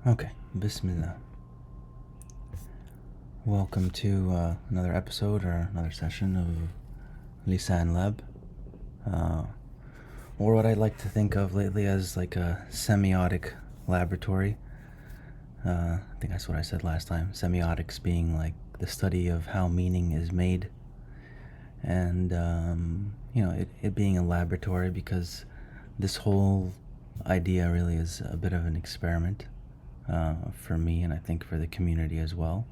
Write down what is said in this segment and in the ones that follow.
Okay, Bismillah. Welcome to another episode or another session of Lisān Lab, or what I like to think of lately as like a semiotic laboratory. I think that's what I said last time. Semiotics being like the study of how meaning is made, and it being a laboratory because this whole idea really is a bit of an experiment for me, and I think for the community as well.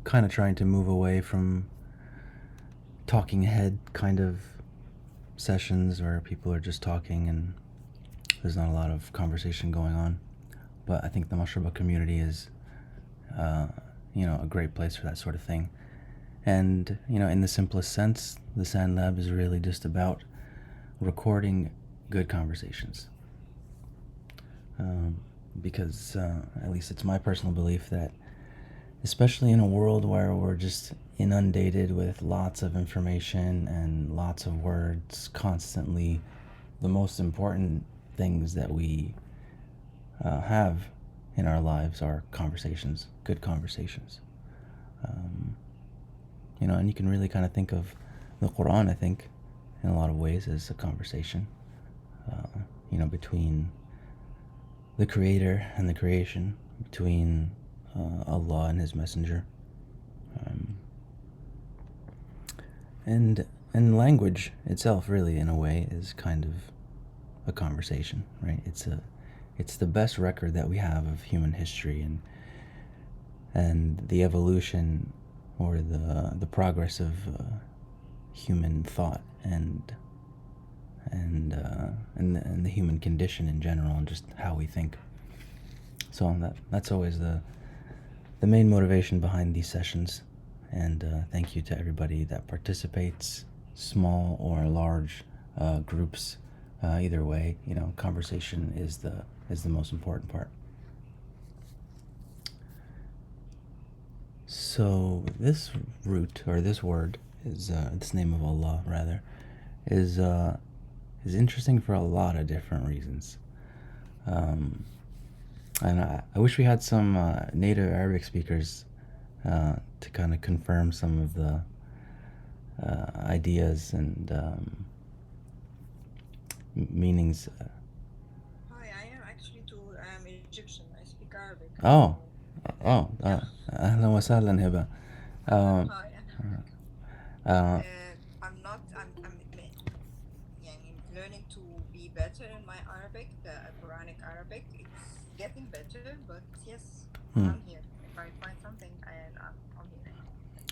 Kind of trying to move away from talking head kind of sessions where people are just talking and there's not a lot of conversation going on. But I think the Mashraba community is, a great place for that sort of thing. And, in the simplest sense, the Lisān Lab is really just about recording good conversations. Because at least it's my personal belief that especially in a world where we're just inundated with lots of information and lots of words constantly, the most important things that we have in our lives are conversations, good conversations. And you can really kind of think of the Quran, I think, in a lot of ways as a conversation, between the Creator and the creation, between Allah and His Messenger, and language itself, really, in a way, is kind of a conversation, right? It's the best record that we have of human history and the evolution or the progress of human thought and the human condition in general, and just how we think. So that's always the main motivation behind these sessions. And thank you to everybody that participates, small or large groups. Either way, conversation is the most important part. So this root, or this word, is this name of Allah rather, is interesting for a lot of different reasons. And I wish we had some native Arabic speakers to kind of confirm some of the ideas and meanings. Hi, I am actually I am Egyptian. I speak Arabic. Oh, Yeah. أهلا وسهلا هبة. Hi. Uh, I'm يعني learning to be better in my Arabic, the Quranic Arabic. It's getting better, but yes, I'm here. If I find something, and I'm here.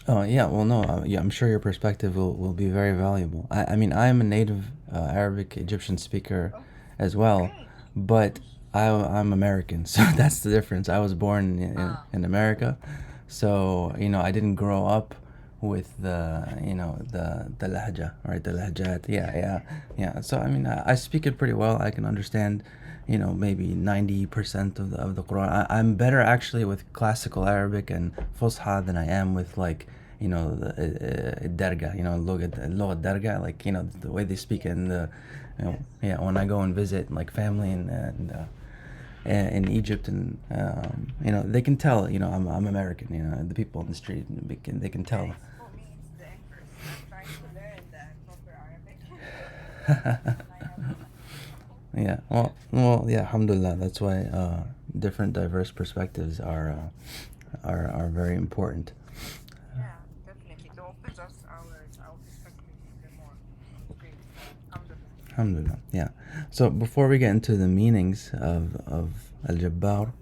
Oh yeah, well no, I'm sure your perspective will be very valuable. I mean, I am a native Arabic Egyptian speaker Oh, as well, great. but I'm American, so that's the difference. I was born in America, so I didn't grow up with the lahja, right? The lahjat, yeah. So I mean, I speak it pretty well. I can understand, maybe 90% of the Quran. I'm better actually with classical Arabic and Fusha than I am with like the darga, اللغة darga, like the way they speak in the when I go and visit like family in Egypt, and they can tell I'm American. The people in the street, they can tell. Thanks. For me, it's the inverse. I'm trying to learn the proper Arabic, and I have Yeah. Well, yeah. Alhamdulillah. That's why different, diverse perspectives are very important. yeah, definitely. To open us our perspective even more. It's great. Alhamdulillah. Alhamdulillah. Yeah. So before we get into the meanings of al-Jabbar,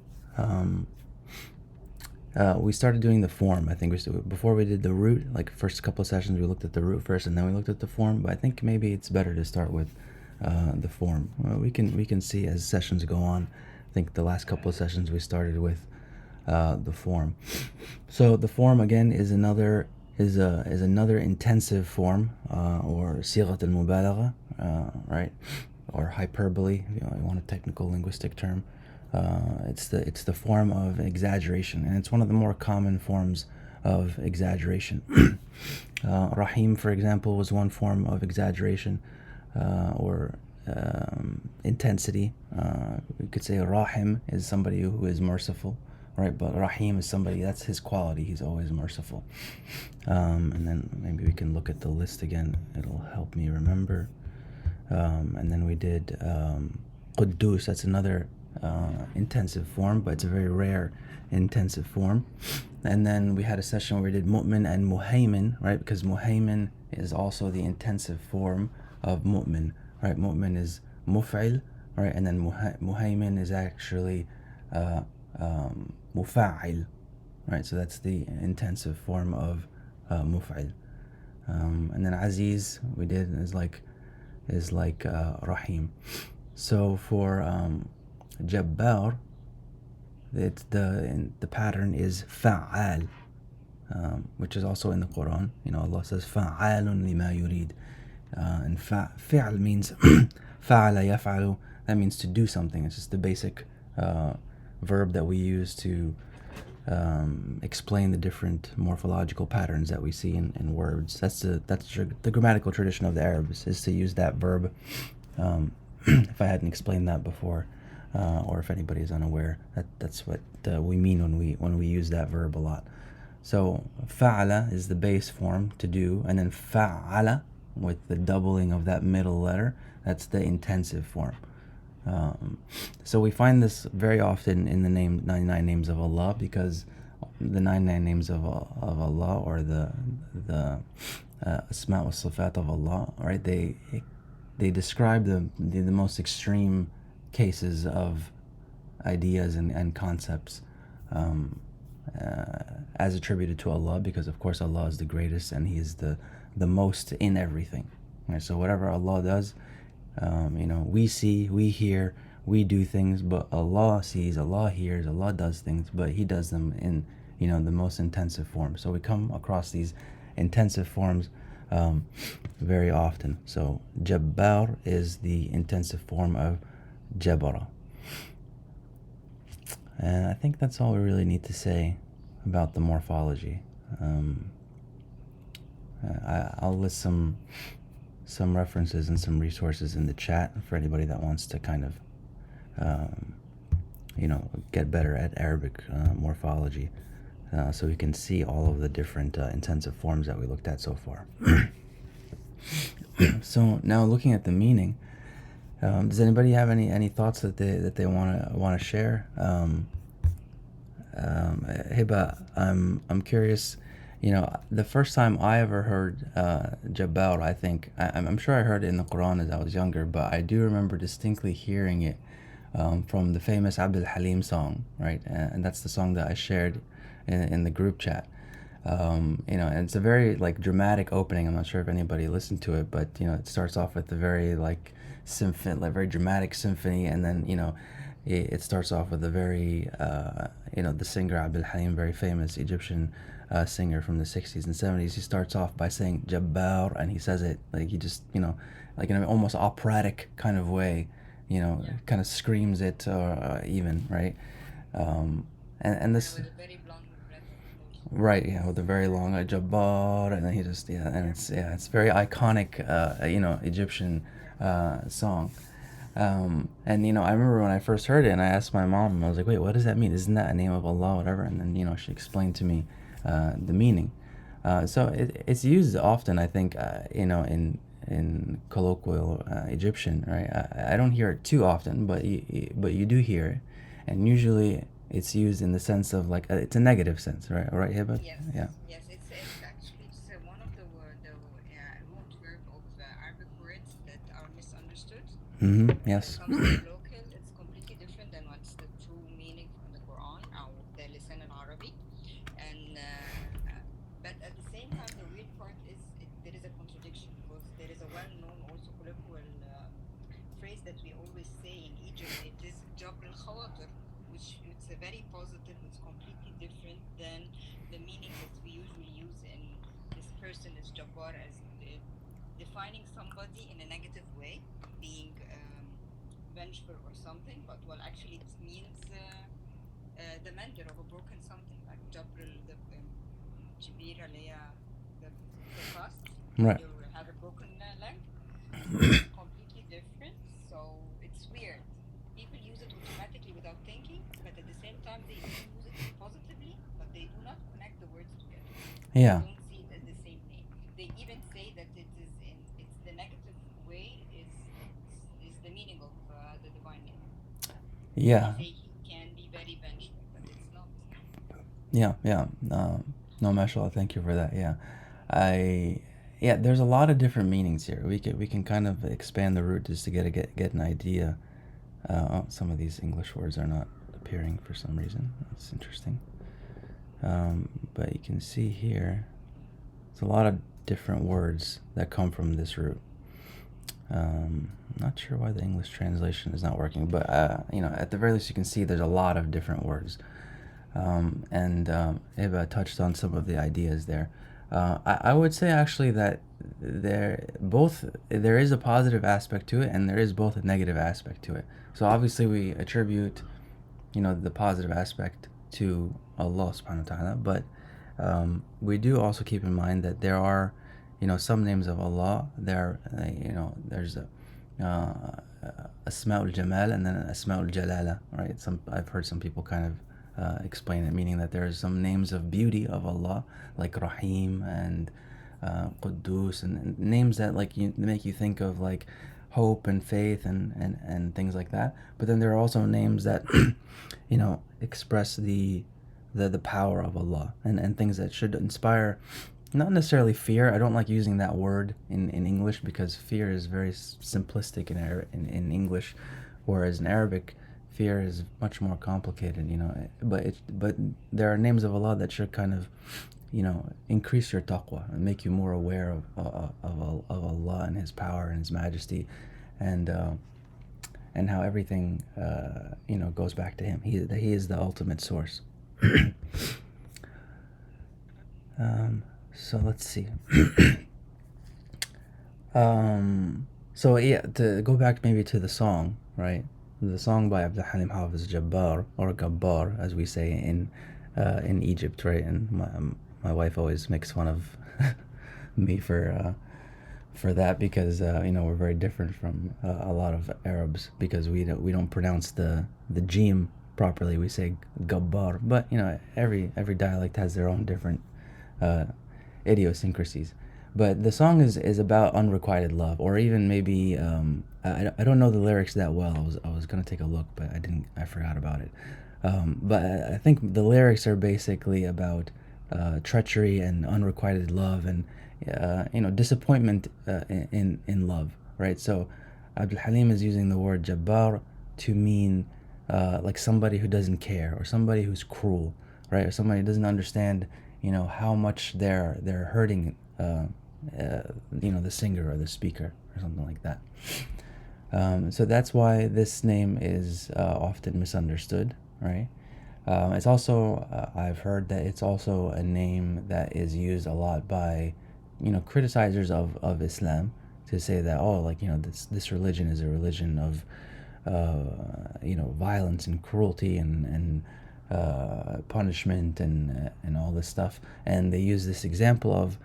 we started doing the form. I think before we did the root, like first couple of sessions, we looked at the root first, and then we looked at the form. But I think maybe it's better to start with the form. We can see as sessions go on. I think the last couple of sessions we started with the form. So the form again is another intensive form, or sighat al-mubalagha, right, or hyperbole, if you want a technical linguistic term. It's the form of exaggeration, and it's one of the more common forms of exaggeration. Rahim, for example, was one form of exaggeration, or intensity. We could say Rahim is somebody who is merciful, right? But Rahim is somebody, that's his quality. He's always merciful. And then maybe we can look at the list again. It'll help me remember. And then we did Quddus. That's another intensive form, but it's a very rare intensive form. And then we had a session where we did Mu'min and Muhaymin, right? Because Muhaymin is also the intensive form of Mu'min, right? Mu'min is Muf'il, right? And then Muhaymin is actually Mufa'il, right? So that's the intensive form of Muf'il. And then Aziz we did is like Rahim. So for Jabbar, it's the pattern is Fa'al, which is also in the Quran. You know, Allah says Fa'alun lima yurid, and Fi'al means Fa'ala yaf'alu. That means to do something. It's just the basic verb that we use to explain the different morphological patterns that we see in words. That's the grammatical tradition of the Arabs, is to use that verb. If I hadn't explained that before, or if anybody is unaware, that's what we mean when we use that verb a lot. So fa'ala is the base form, to do, and then fa'ala with the doubling of that middle letter, that's the intensive form. So we find this very often in the 99 names of Allah, because the 99 names of Allah, or the Asma wa Sifat of Allah, right? They describe the most extreme cases of ideas and concepts as attributed to Allah, because of course Allah is the greatest and He is the most in everything. Right? So whatever Allah does, we see, we hear, we do things, but Allah sees, Allah hears, Allah does things, but He does them in the most intensive form. So we come across these intensive forms very often. So Jabbar is the intensive form of Jabara. And I think that's all we really need to say about the morphology. I'll list some references and some resources in the chat for anybody that wants to kind of get better at Arabic morphology, so we can see all of the different intensive forms that we looked at so far. So now, looking at the meaning, does anybody have any thoughts that they want to share? Hiba, I'm curious. The first time I ever heard Jabbar, I think I'm sure I heard it in the Quran as I was younger, but I do remember distinctly hearing it from the famous Abdul Halim song, right? And that's the song that I shared in the group chat. And it's a very dramatic opening. I'm not sure if anybody listened to it, but it starts off with a very very dramatic symphony, and then it starts off with a very the singer Abdul Halim, very famous Egyptian singer from the 60s and 70s. He starts off by saying Jabbar, and he says it he just in an almost operatic kind of way, kind of screams it, even, right? And this, with a very long breath. right, with a very long Jabbar, and then he just, and it's very iconic, Egyptian song. And I remember when I first heard it, and I asked my mom, I was like, wait, what does that mean? Isn't that a name of Allah, whatever? And then she explained to me the meaning. So it's used often, I think, in colloquial Egyptian, right? I don't hear it too often, but you do hear it, and usually it's used in the sense of it's a negative sense, right? All right, Hiba? Yes. Yeah. Yes, it's actually one of the root verb of Arabic words that are misunderstood. Mm-hmm. When it Yes. comes to the local, it's completely different than what's the true meaning from the Quran or the Lisān Arabic. And but at the same time, the weird part is there is a contradiction, because there is a well-known also colloquial phrase that we always say in Egypt. It is Jabr al-Khawatir, which it's a very positive. It's completely different than the meaning that we usually use in this person is Jabbar, as defining somebody in a negative way, being vengeful or something. But actually it means the mender of a broken something, like Jabr the Jibir the cast. Right. You have a broken leg. So it's completely different. sometimes they do use it positively, but they do not connect the words together. They Yeah, don't see it as the same name. They even say that it's the negative way is the meaning of the divine name. They yeah, say he can be very vengeful, but it's not. yeah. No, mashallah, thank you for that. Yeah, I yeah. There's a lot of different meanings here. We can kind of expand the root just to get an idea. Some of these English words are not appearing for some reason. That's interesting. But you can see here, there's a lot of different words that come from this root. Not sure why the English translation is not working, but at the very least, you can see there's a lot of different words. And Eva touched on some of the ideas there. I would say actually that there is a positive aspect to it, and there is both a negative aspect to it. So obviously, we attribute the positive aspect to Allah subhanahu wa ta'ala, but we do also keep in mind that there are some names of Allah. There's Asma'ul Jamal and then Asma'ul Jalala, right? I've heard some people kind of explain it, meaning that there's some names of beauty of Allah, like Rahim and Quddus, and names that make you think of like hope and faith and things like that. But then there are also names that express the power of Allah, and things that should inspire not necessarily fear. I don't like using that word in English because fear is very simplistic in English, whereas in Arabic fear is much more complicated, but there are names of Allah that should kind of increase your taqwa and make you more aware of Allah and His power and His majesty, and how everything goes back to Him. He is the ultimate source. So let's see. So yeah, to go back maybe to the song, right? The song by Abdul Halim Hafiz Jabbar, or Gabbar, as we say in Egypt, right? And my wife always makes fun of me for that because we're very different from a lot of Arabs because we don't pronounce the jim properly. We say Gabbar, but every dialect has their own different idiosyncrasies. But the song is about unrequited love, or even maybe I don't know the lyrics that well. I was gonna take a look, but I forgot about it. But I think the lyrics are basically about treachery and unrequited love, and disappointment in love, right? So Abdul Halim is using the word Jabbar to mean like somebody who doesn't care, or somebody who's cruel, right? Or somebody who doesn't understand how much they're hurting the singer or the speaker or something like that. So that's why this name is often misunderstood, right? It's also I've heard that it's also a name that is used a lot by criticizers of Islam, to say that this religion is a religion of violence and cruelty and punishment and all this stuff, and they use this example of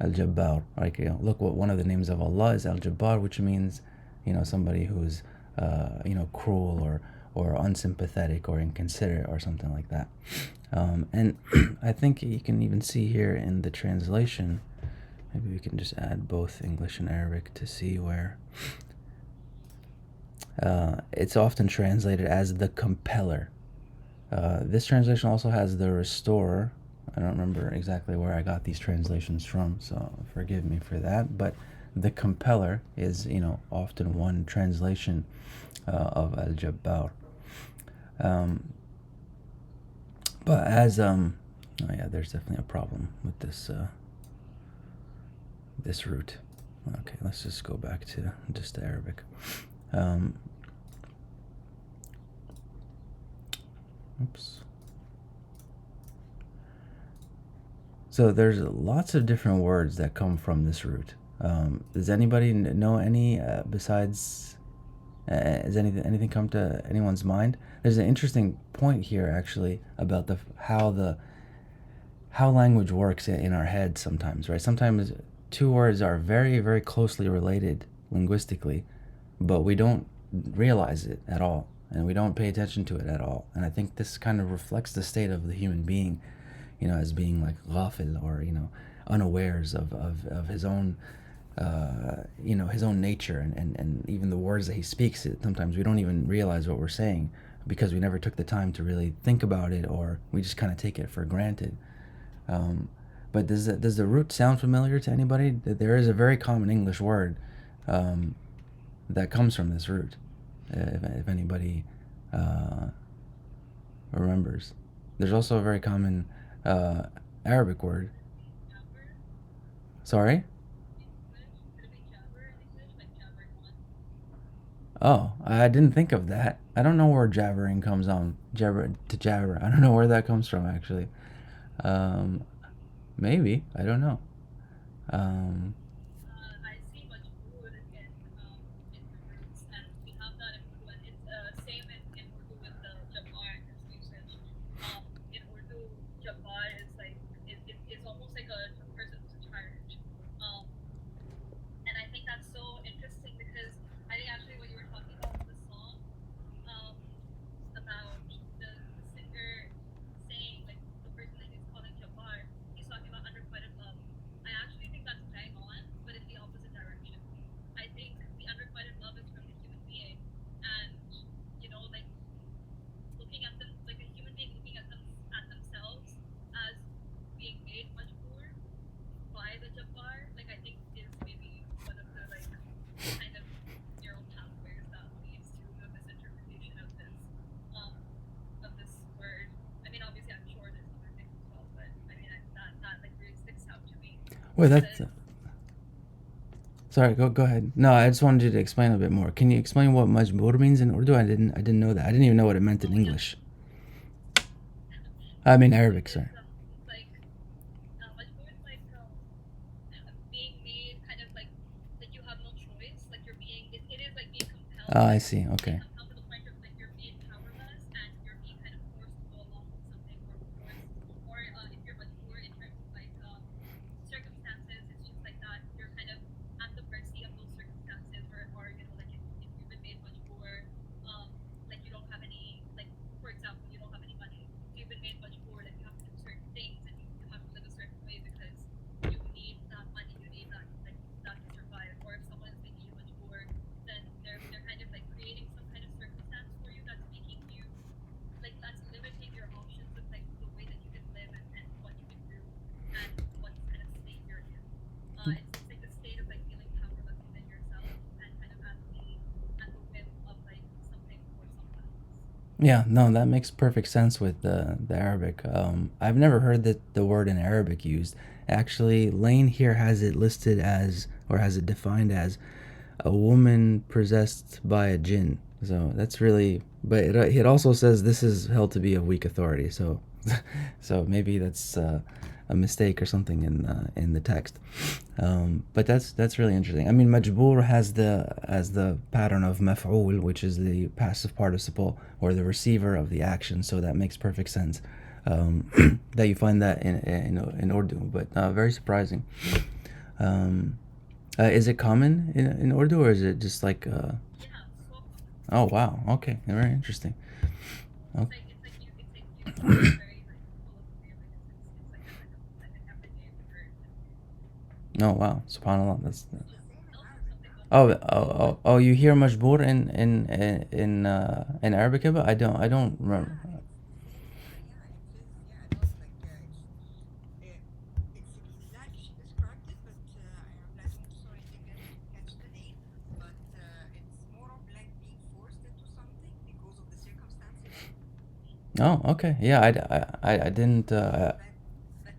Al-Jabbar. Like, look, what one of the names of Allah is Al-Jabbar, which means somebody who's cruel or unsympathetic or inconsiderate or something like that. And I think you can even see here in the translation, maybe we can just add both English and Arabic to see where it's often translated as the compeller. This translation also has the restorer. I don't remember exactly where I got these translations from, so forgive me for that. But the compeller is, often one translation of Al-Jabbar. But as there's definitely a problem with this root. Okay, let's just go back to just the Arabic. Oops. So there's lots of different words that come from this root. Does anybody know any besides? Has anything come to anyone's mind? There's an interesting point here actually about how language works in our heads sometimes, right? Sometimes two words are very, very closely related linguistically, but we don't realize it at all. and we don't pay attention to it at all. And I think this kind of reflects the state of the human being, as being like ghafil, or unawares of his own his own nature, and even the words that he speaks. Sometimes we don't even realize what we're saying because we never took the time to really think about it, or we just kind of take it for granted. Um, but does the root sound familiar to anybody? There is a very common English word um, that comes from this root, if anybody uh, remembers. There's also a very common Arabic word. Sorry? Oh, I didn't think of that. I don't know where jabbering comes on. Jabber to jabber. I don't know where that comes from actually. Um, Maybe. I don't know. Um, Wait, that's sorry. Go ahead. No, I just wanted you to explain a bit more. Can you explain what majbur means in Urdu? I didn't know that. I didn't even know what it meant in English. I mean Arabic. Sorry. Oh, I see. Okay. Yeah, no, that makes perfect sense with the Arabic. I've never heard the word in Arabic used. Actually, Lane here has it listed as, or has it defined as, a woman possessed by a jinn. So that's really, but it also says this is held to be of weak authority. So, so maybe that's a mistake or something in the text. But that's really interesting. I mean, majbur has the pattern of maf'ul, which is the passive participle or the receiver of the action. So that makes perfect sense. That you find that in Urdu, but very surprising. Um, is it common in Urdu, or is it just like? Oh wow, okay, very interesting. Okay. Oh wow, Subhanallah. It's the same in Arabic. Oh, you hear majbur in Arabic? But I don't remember. Yeah, it's the same. Yeah, it says, yeah, I know, like uh, it's exactly she described it, but I'm like, sorry, didn't catch the name. But it's more of like being forced into something because of the circumstances. Oh, okay. Yeah, I didn't. But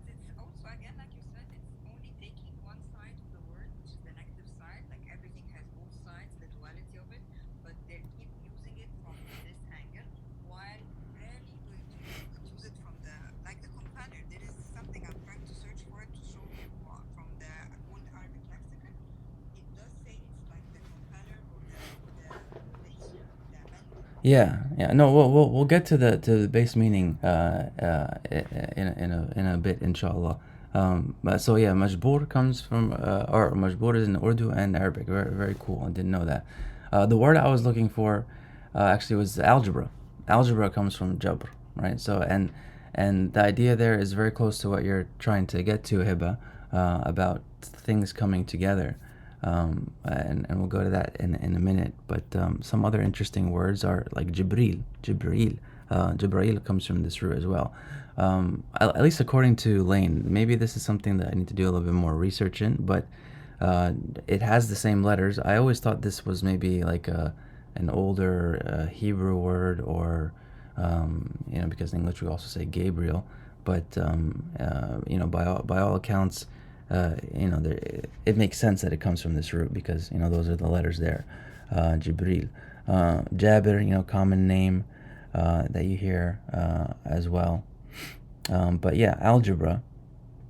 it's also, again, like you said, it's only taking one side of the word, which is the negative side. Like everything has both sides, the duality of it, but they keep using it from this angle, while rarely going to use it from the, like the companion. There is something I'm trying to search for it to show you from the old Arabic lexicon. It does say it's like the compiler or the amender. Yeah. No, we'll get to the base meaning in a bit, inshallah. But so yeah, majbur comes from or majbur is in Urdu and Arabic. Very very cool. I didn't know that. The word I was looking for Actually, it was algebra. Algebra comes from jabr, right? So and the idea there is very close to what you're trying to get to, Hiba, about things coming together. And we'll go to that in a minute. But some other interesting words are like Jibril. Jibril comes from this root as well. At least according to Lane. Maybe this is something that I need to do a little bit more research in, but it has the same letters. I always thought this was maybe like an older Hebrew word, or because in English we also say Gabriel. But by all accounts, it makes sense that it comes from this root, because those are the letters there. Jibril, Jabir, common name that you hear as well. But yeah, algebra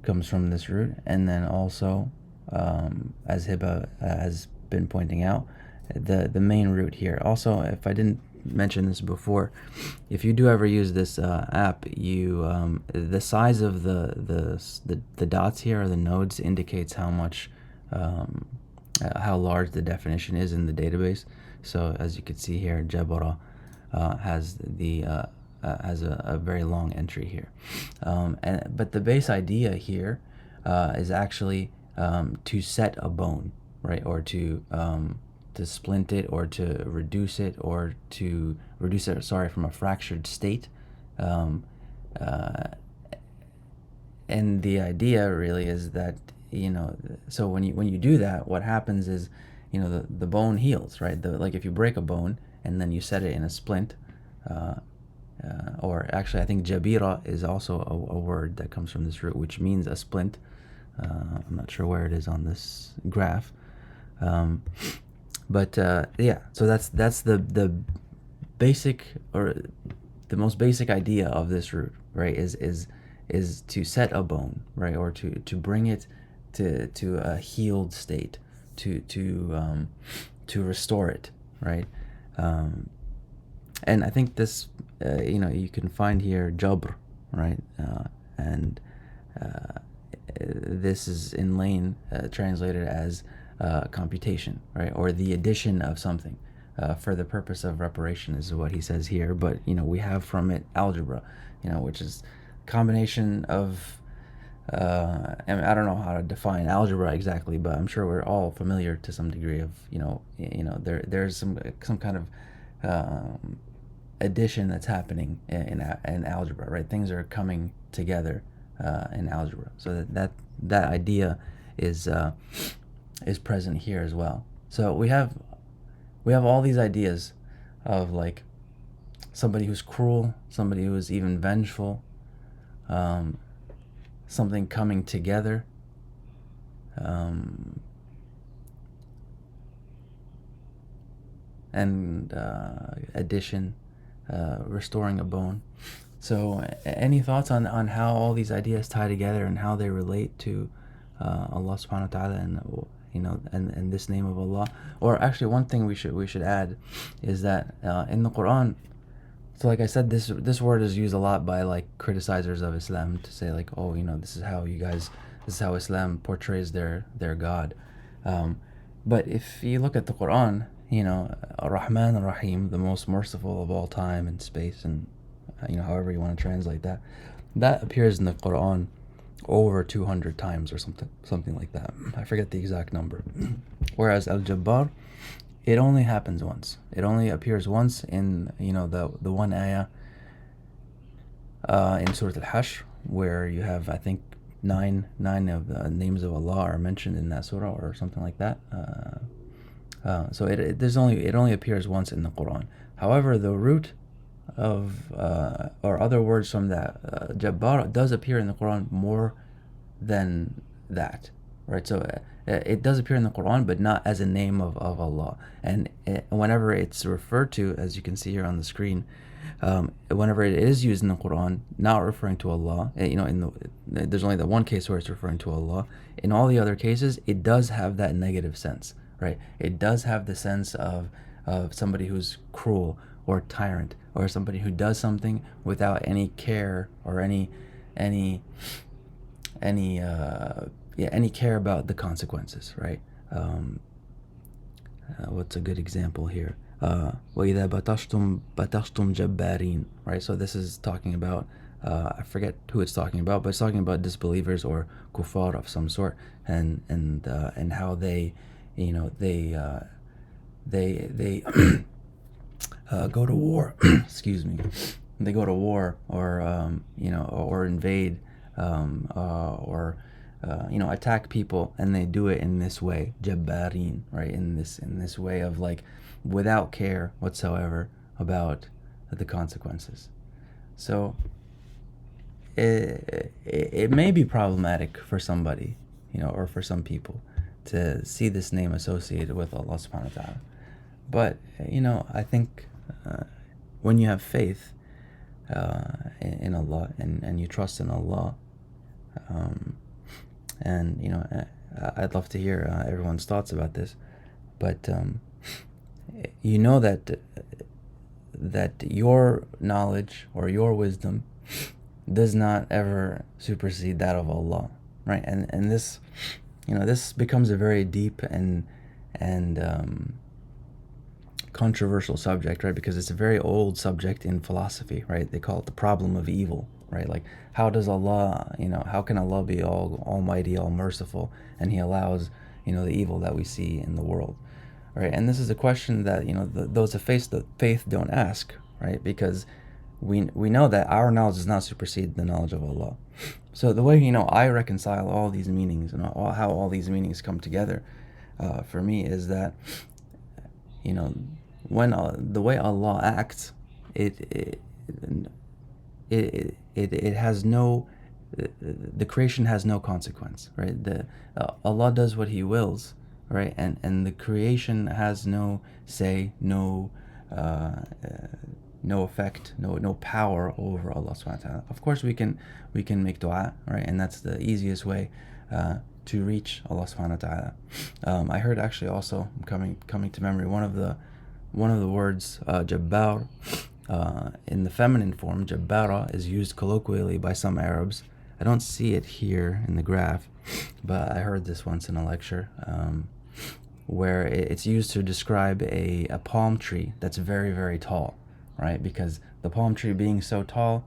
comes from this root, and then also, as Hiba has been pointing out, the main root here. Also, if I didn't mention this before, if you do ever use this app, you the size of the dots here, or the nodes, indicates how much how large the definition is in the database. So as you can see here, Jabara has a very long entry here, but the base idea here is actually to set a bone, right, or to splint it, or to reduce it, from a fractured state. And the idea really is that, so when you do that, what happens is, the bone heals, right? Like if you break a bone and then you set it in a splint, or actually I think Jabira is also a word that comes from this root, which means a splint. I'm not sure where it is on this graph. But yeah, so that's the basic, or the most basic idea of this root, right? Is to set a bone, right, or to bring it to a healed state, to restore it, right? And I think this, you can find here Jabr, right? And this is in Lane translated as computation, right, or the addition of something for the purpose of reparation, is what he says here. But we have from it algebra, which is a combination of I don't know how to define algebra exactly, but I'm sure we're all familiar to some degree of there's some kind of addition that's happening in algebra, right? Things are coming together in algebra, so that idea is present here as well. So we have all these ideas of like somebody who's cruel, somebody who is even vengeful, something coming together, and addition, restoring a bone. So any thoughts on how all these ideas tie together and how they relate to Allah subhanahu wa ta'ala, and this name of Allah? Or actually, one thing we should add is that in the Quran, so like I said, this word is used a lot by like criticizers of Islam, to say like, oh, this is how Islam portrays their God. But if you look at the Quran, Ar-Rahman Ar-Rahim, the most merciful of all time and space, and however you want to translate that appears in the Quran over 200 times or something like that. I forget the exact number. Whereas Al-Jabbar, it only happens once. It only appears once in the one ayah in Surah Al-Hashr, where you have, I think, nine of the names of Allah are mentioned in that surah, or something like that. So it only appears once in the Quran. However, the root of or other words from that Jabbar does appear in the Quran more than that, right? So it does appear in the Quran, but not as a name of Allah. And whenever it's referred to, as you can see here on the screen, whenever it is used in the Quran, not referring to Allah, there's only the one case where it's referring to Allah. In all the other cases, it does have that negative sense, right? It does have the sense of somebody who's cruel or tyrant, or somebody who does something without any care or any care about the consequences, right? What's a good example here? وإذا بطشتم جبارين, right? So this is talking about, I forget who it's talking about, but it's talking about disbelievers or kuffar of some sort, and how they, you know, they go to war. Excuse me. They go to war, or or invade, or attack people, and they do it in this way, jabbarin, right? In this way of, like, without care whatsoever about the consequences. So it may be problematic for somebody, or for some people, to see this name associated with Allah subhanahu wa ta'ala. But I think when you have faith in Allah, and you trust in Allah, and I'd love to hear everyone's thoughts about this, but you know that your knowledge or your wisdom does not ever supersede that of Allah, right? And this this becomes a very deep and controversial subject, right? Because it's a very old subject in philosophy, right? They call it the problem of evil, right? Like, how does Allah, how can Allah be all almighty, all merciful, and He allows, the evil that we see in the world, right? And this is a question that, those of faith don't ask, right? Because we know that our knowledge does not supersede the knowledge of Allah. So the way, I reconcile all these meanings and how all these meanings come together, for me, is that, when the way Allah acts, it has no, the creation has no consequence, right? Allah does what He wills, right? And the creation has no say, no effect, no power over Allah subhanahu wa ta'ala. Of course, we can make dua, right? And that's the easiest way to reach Allah subhanahu wa ta'ala. I heard, actually, also, coming to memory, one of the words, jabbar, in the feminine form, jabbara, is used colloquially by some Arabs. I don't see it here in the graph, but I heard this once in a lecture, where it's used to describe a palm tree that's very, very tall, right? Because the palm tree being so tall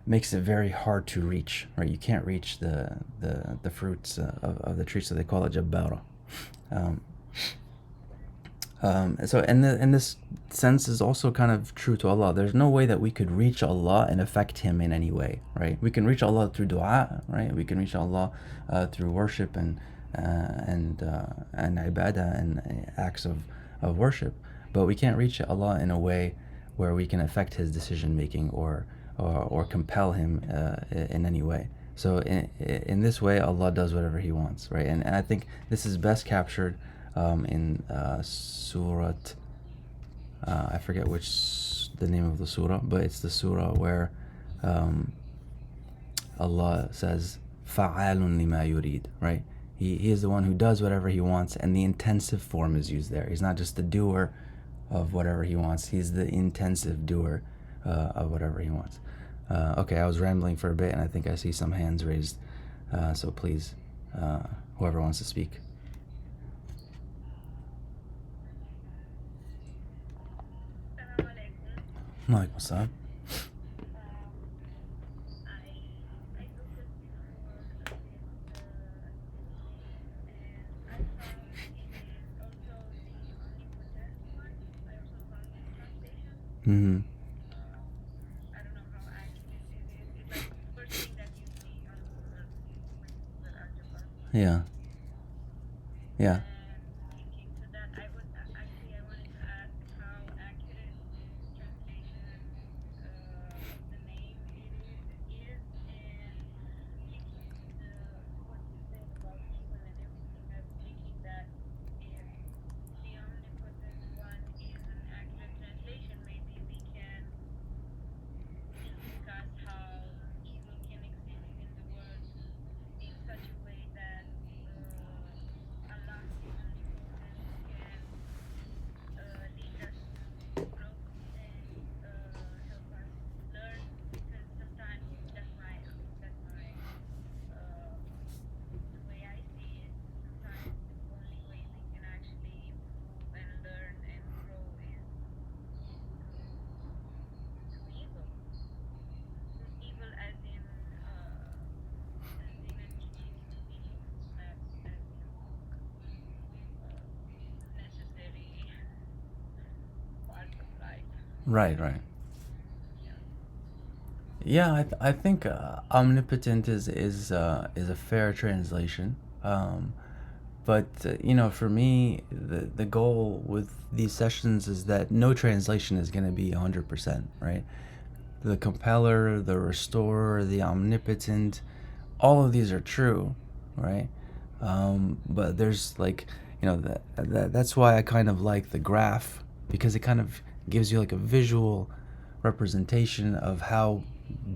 makes it very hard to reach, right? You can't reach the fruits of the tree, so they call it jabbara. So in this sense is also kind of true to Allah. There's no way that we could reach Allah and affect Him in any way, right? We can reach Allah through dua, right? We can reach Allah through worship and ibadah and acts of worship, but we can't reach Allah in a way where we can affect His decision making or compel Him in any way. So in this way, Allah does whatever He wants, right? And I think this is best captured in Surat, I forget the name of the surah, but it's the surah where Allah says, فَعَالٌ لِمَا يُرِيد, right? He is the one who does whatever He wants, and the intensive form is used there. He's not just the doer of whatever He wants, He's the intensive doer of whatever He wants. Okay, I was rambling for a bit, and I think I see some hands raised, so please, whoever wants to speak. Alaikum assalam. Mm-hmm. Yeah. Yeah. Right, right. Yeah, I think omnipotent is a fair translation. But for me, the goal with these sessions is that no translation is going to be 100%, right? The compeller, the restorer, the omnipotent, all of these are true, right? But there's like, that's why I kind of like the graph, because it kind of gives you like a visual representation of how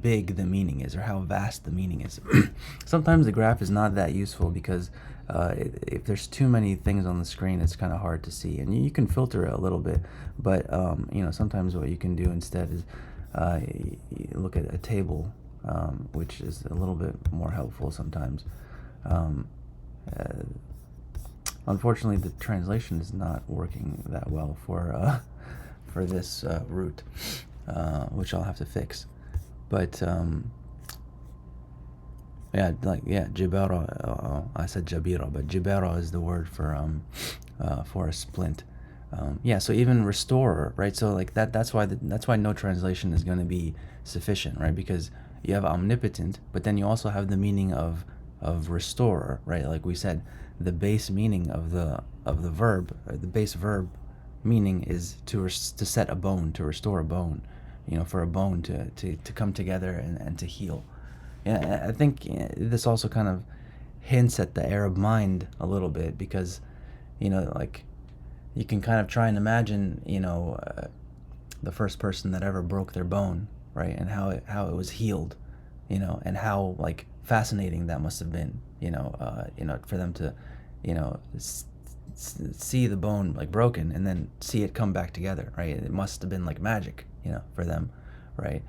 big the meaning is or how vast the meaning is. Sometimes the graph is not that useful because if there's too many things on the screen, it's kind of hard to see, and you can filter it a little bit. But sometimes what you can do instead is you look at a table, which is a little bit more helpful sometimes. Um, uh, Unfortunately, the translation is not working that well for this route, which I'll have to fix. But yeah, jibara. I said jabira, but jibara is the word for a splint. Yeah, so even restorer, right? So like that's why no translation is going to be sufficient, right? Because you have omnipotent, but then you also have the meaning of restorer, right? Like we said, the base meaning of the verb, the base verb meaning is to set a bone, to restore a bone, for a bone to come together and to heal. Yeah, I think this also kind of hints at the Arab mind a little bit, because like you can kind of try and imagine the first person that ever broke their bone, right? And how it was healed, and how like fascinating that must have been, for them to see the bone like broken and then see it come back together, right? It must have been like magic, for them, right?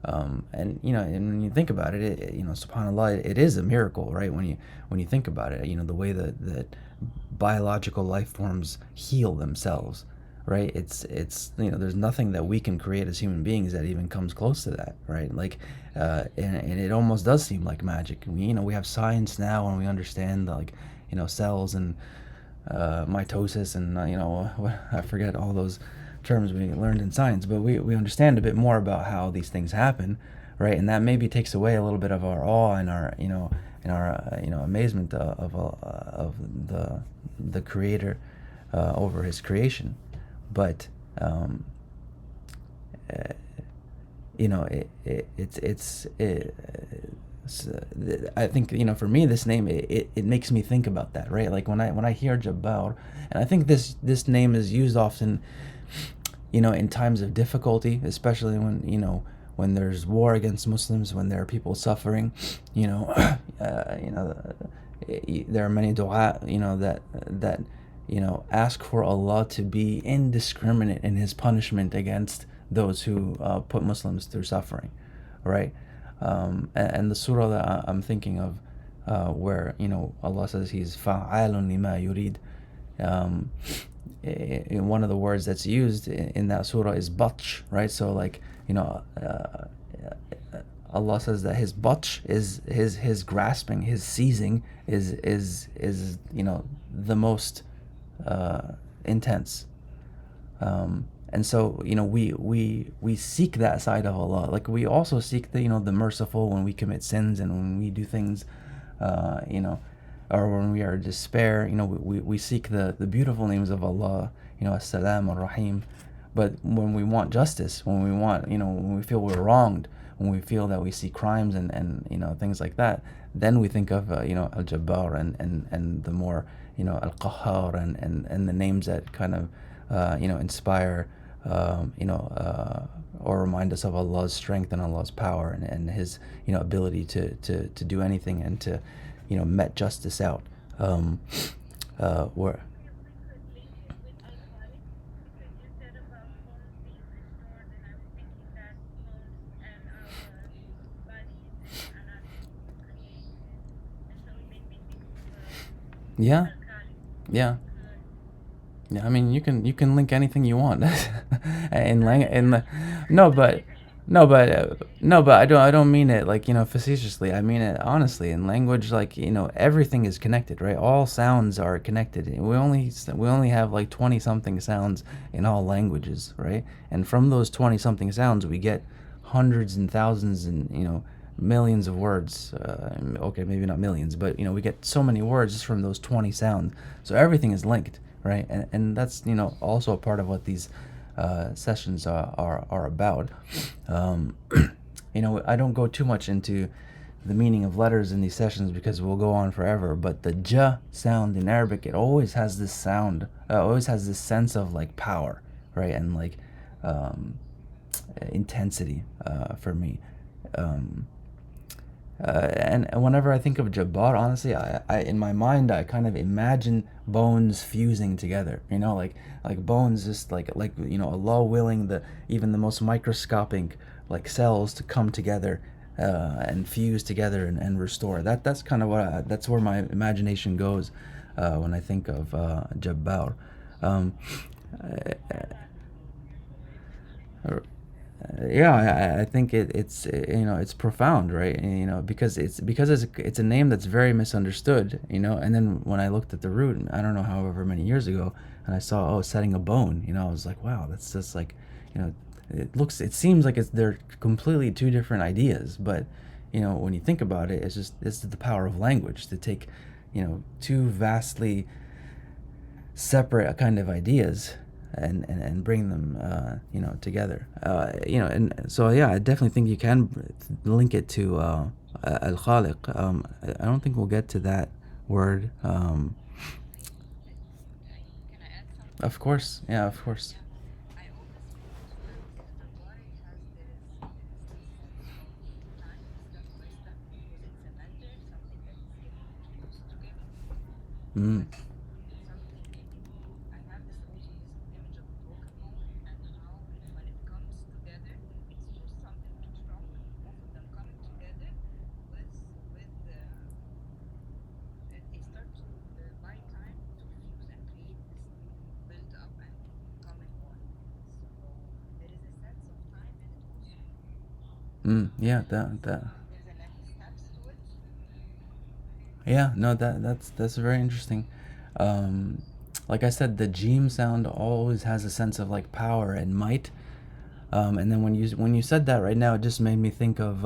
And and when you think about it, subhanallah, it is a miracle, right? When you think about it, the way that biological life forms heal themselves, right? It's there's nothing that we can create as human beings that even comes close to that, right? Like, and it almost does seem like magic. We have science now, and we understand like cells and mitosis and I forget all those terms we learned in science, but we understand a bit more about how these things happen, right? And that maybe takes away a little bit of our awe and our amazement of the creator over his creation. But uh, I think for me this name it makes me think about that, right? Like when I hear Jabbar, and I think this name is used often in times of difficulty, especially when there's war against Muslims, when there are people suffering, there are many dua, that ask for Allah to be indiscriminate in His punishment against those who put Muslims through suffering, right? And the surah that I'm thinking of, where Allah says He's fa'alun lima yurid. In one of the words that's used in that surah is batsh, right? So like Allah says that His batsh is his grasping, His seizing is the most intense. And so we seek that side of Allah. Like we also seek the merciful when we commit sins and when we do things, or when we are in despair. We seek the beautiful names of Allah, As-Salam, Ar-Rahim. But when we want justice, when we want, when we feel we're wronged, when we feel that we see crimes and things like that, then we think of Al-Jabbar and the more Al-Qahhar and the names that kind of inspire or remind us of Allah's strength and Allah's power and His ability to do anything and to met justice out. Where yeah, yeah. Yeah, I mean, you can link anything you want, in no, but No, but I don't mean it like, facetiously. I mean it honestly. In language, like, everything is connected, right? All sounds are connected. We only have like 20 something sounds in all languages, right? And from those 20 something sounds, we get hundreds and thousands and, millions of words. Okay, maybe not millions, but, we get so many words just from those 20 sounds. So everything is linked, right? And that's, also a part of what these sessions are about. Um, I don't go too much into the meaning of letters in these sessions because we'll go on forever. But the j sound in Arabic, it always has this sound, always has this sense of like power, right? And like um, intensity for me. Um, and whenever I think of Jabbar, honestly, I in my mind I kind of imagine bones fusing together. Like bones, just like Allah willing the even the most microscopic like cells to come together and fuse together and restore. That's kind of that's where my imagination goes when I think of Jabbar. Um, yeah, I think it's profound, right? Because it's a name that's very misunderstood. And then when I looked at the root, I don't know, however many years ago, and I saw, oh, setting a bone. I was like, wow, that's just like, you know it seems like they're completely two different ideas, but when you think about it, it's the power of language to take two vastly separate kind of ideas and bring them together. And so yeah, I definitely think you can link it to al khaliq. I don't think we'll get to that word. Of course, yeah, of course. I always thought that Jabbar it has this sense of time, step by step, because it's a matter, something that is getting fused together. Mm. But something I have this also this image of a broken bone and how when it comes together, it's too something too strong. Both of them coming together with they start to buy time to fuse and create this new build up and becoming one. So there is a sense of time in it also. Yeah, So that there's a next steps to it. yeah, no, that's very interesting. um like I said, the Jim sound always has a sense of like power and might. And then when you said that right now, it just made me think of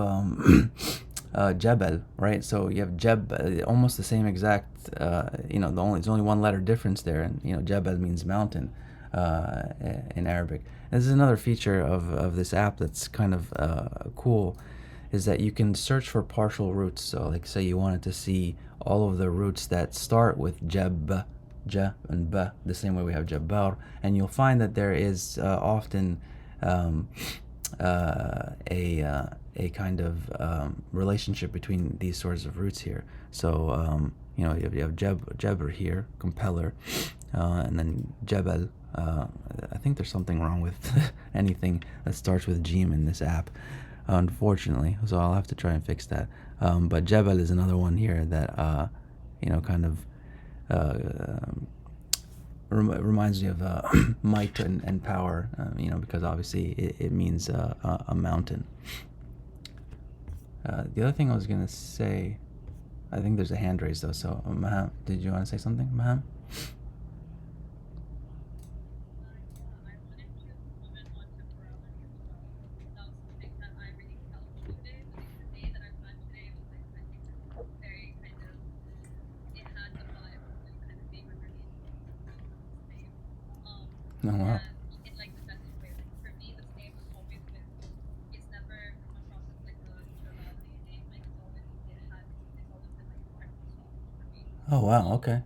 Jebel, right? So you have Jeb, almost the same exact. There's only one letter difference there, and Jebel means mountain in Arabic. This is another feature of this app that's kind of cool, is that you can search for partial roots. So, like, say you wanted to see all of the roots that start with Jeb, Ja, and Ba, the same way we have Jabbar, and you'll find that there is often um, a kind of relationship between these sorts of roots here. So you have Jabr here, compeller, and then Jebel. I think there's something wrong with anything that starts with Jim in this app, unfortunately. So I'll have to try and fix that. But Jebel is another one here that kind of reminds me of might and power, because obviously it means a mountain. The other thing I was going to say, I think there's a hand raised though. So, Maham, did you want to say something, Maham? Oh, wow. Oh, wow. Okay.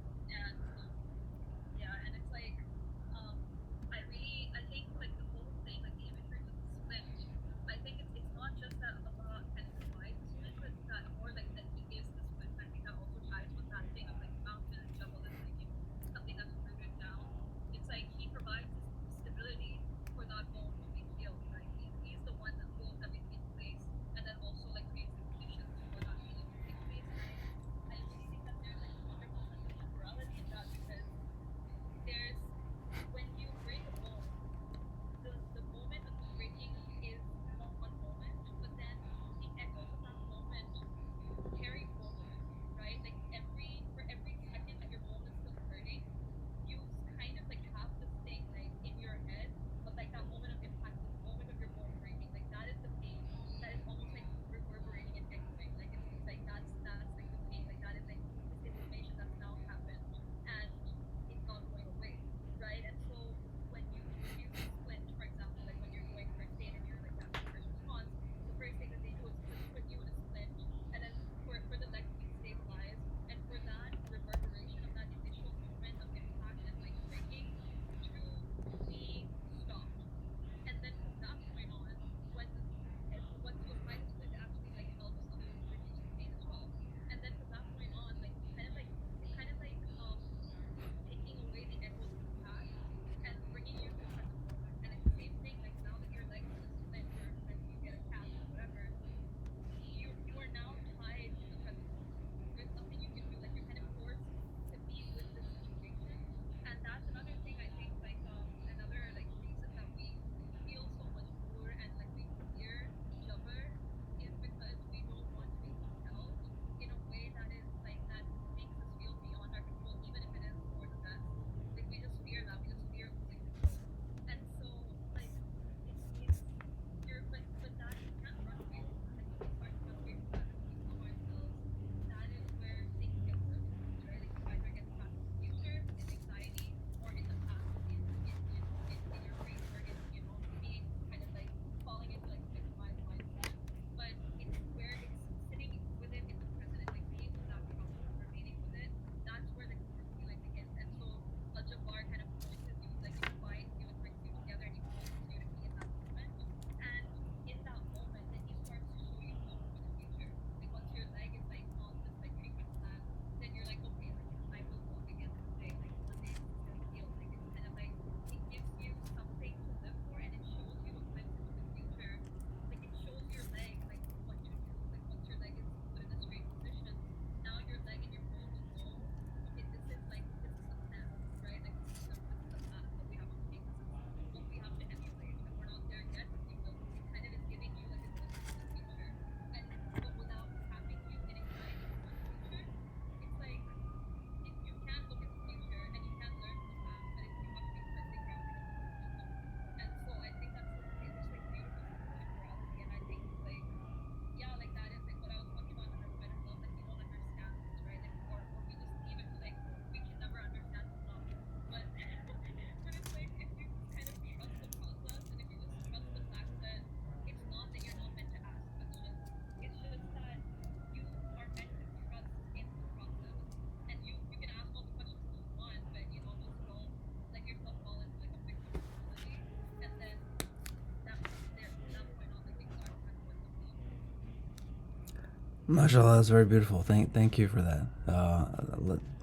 MashaAllah, that's very beautiful. Thank you for that.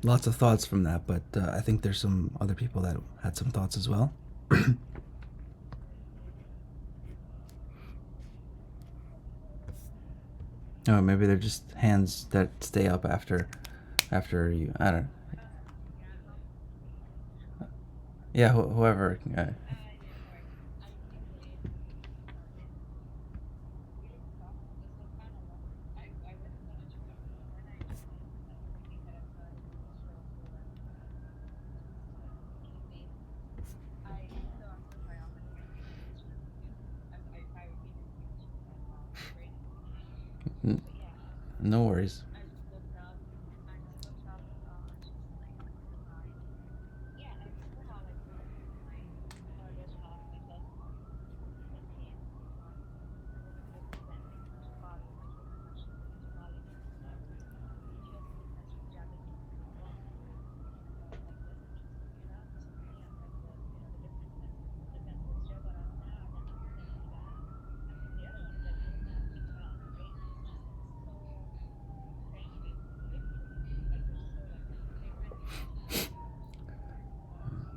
Lots of thoughts from that, but I think there's some other people that had some thoughts as well. Oh, maybe they're just hands that stay up after you. I don't. Yeah, whoever. No worries.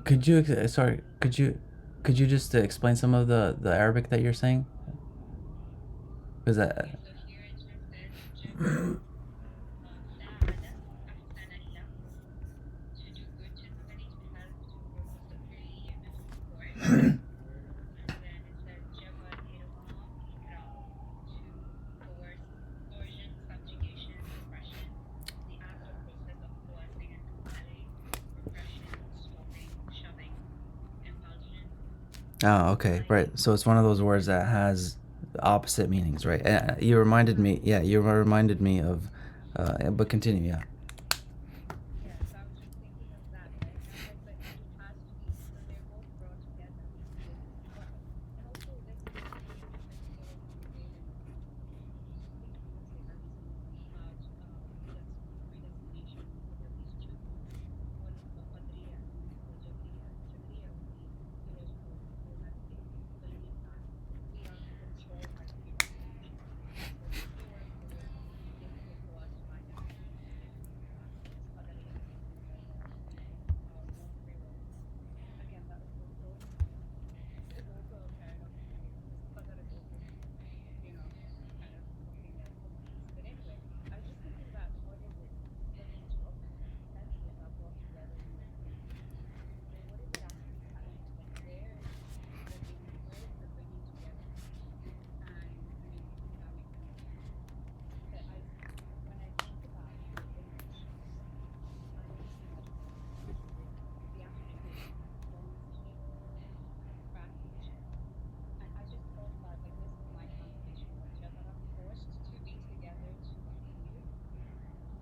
Could you sorry? Could you just explain some of the Arabic that you're saying? Because that. Oh, okay, right. So it's one of those words that has opposite meanings, right? You reminded me. Yeah, you reminded me of. But continue. Yeah.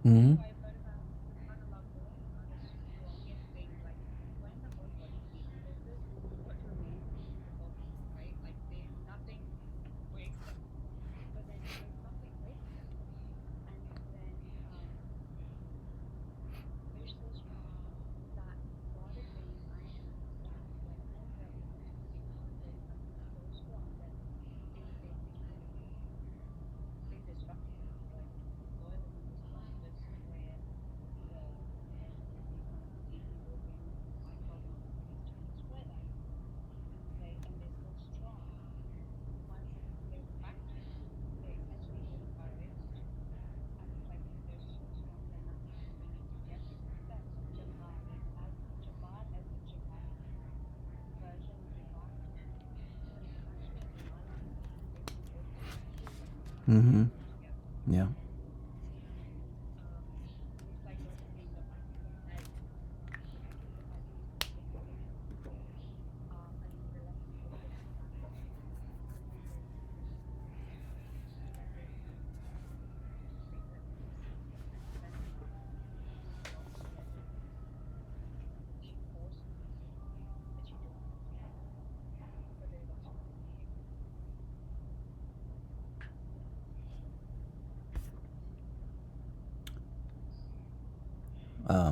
Hmm. Hmm. Yeah.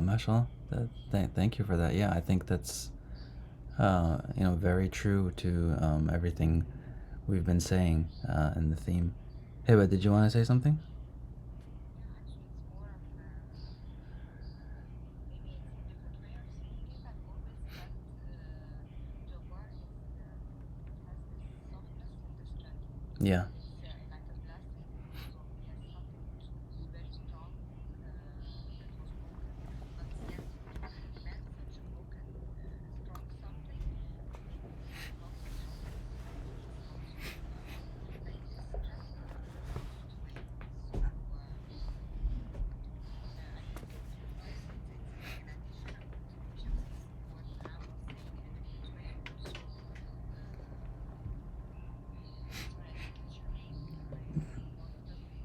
Mashallah. Thank you for that. Yeah, I think that's very true to everything we've been saying in the theme. Hey, but did you want to say something? Yeah. it's like a blessing. So yes, something which was very strong that was broken, but yes, when you mend such a broken, strong something, it gives you lots of happiness. It gives lots of like stress goes away. So I think it's like an addition of just what Ham was saying in a good way. Also, sorry, I didn't catch your name. It doesn't work. I'm not good with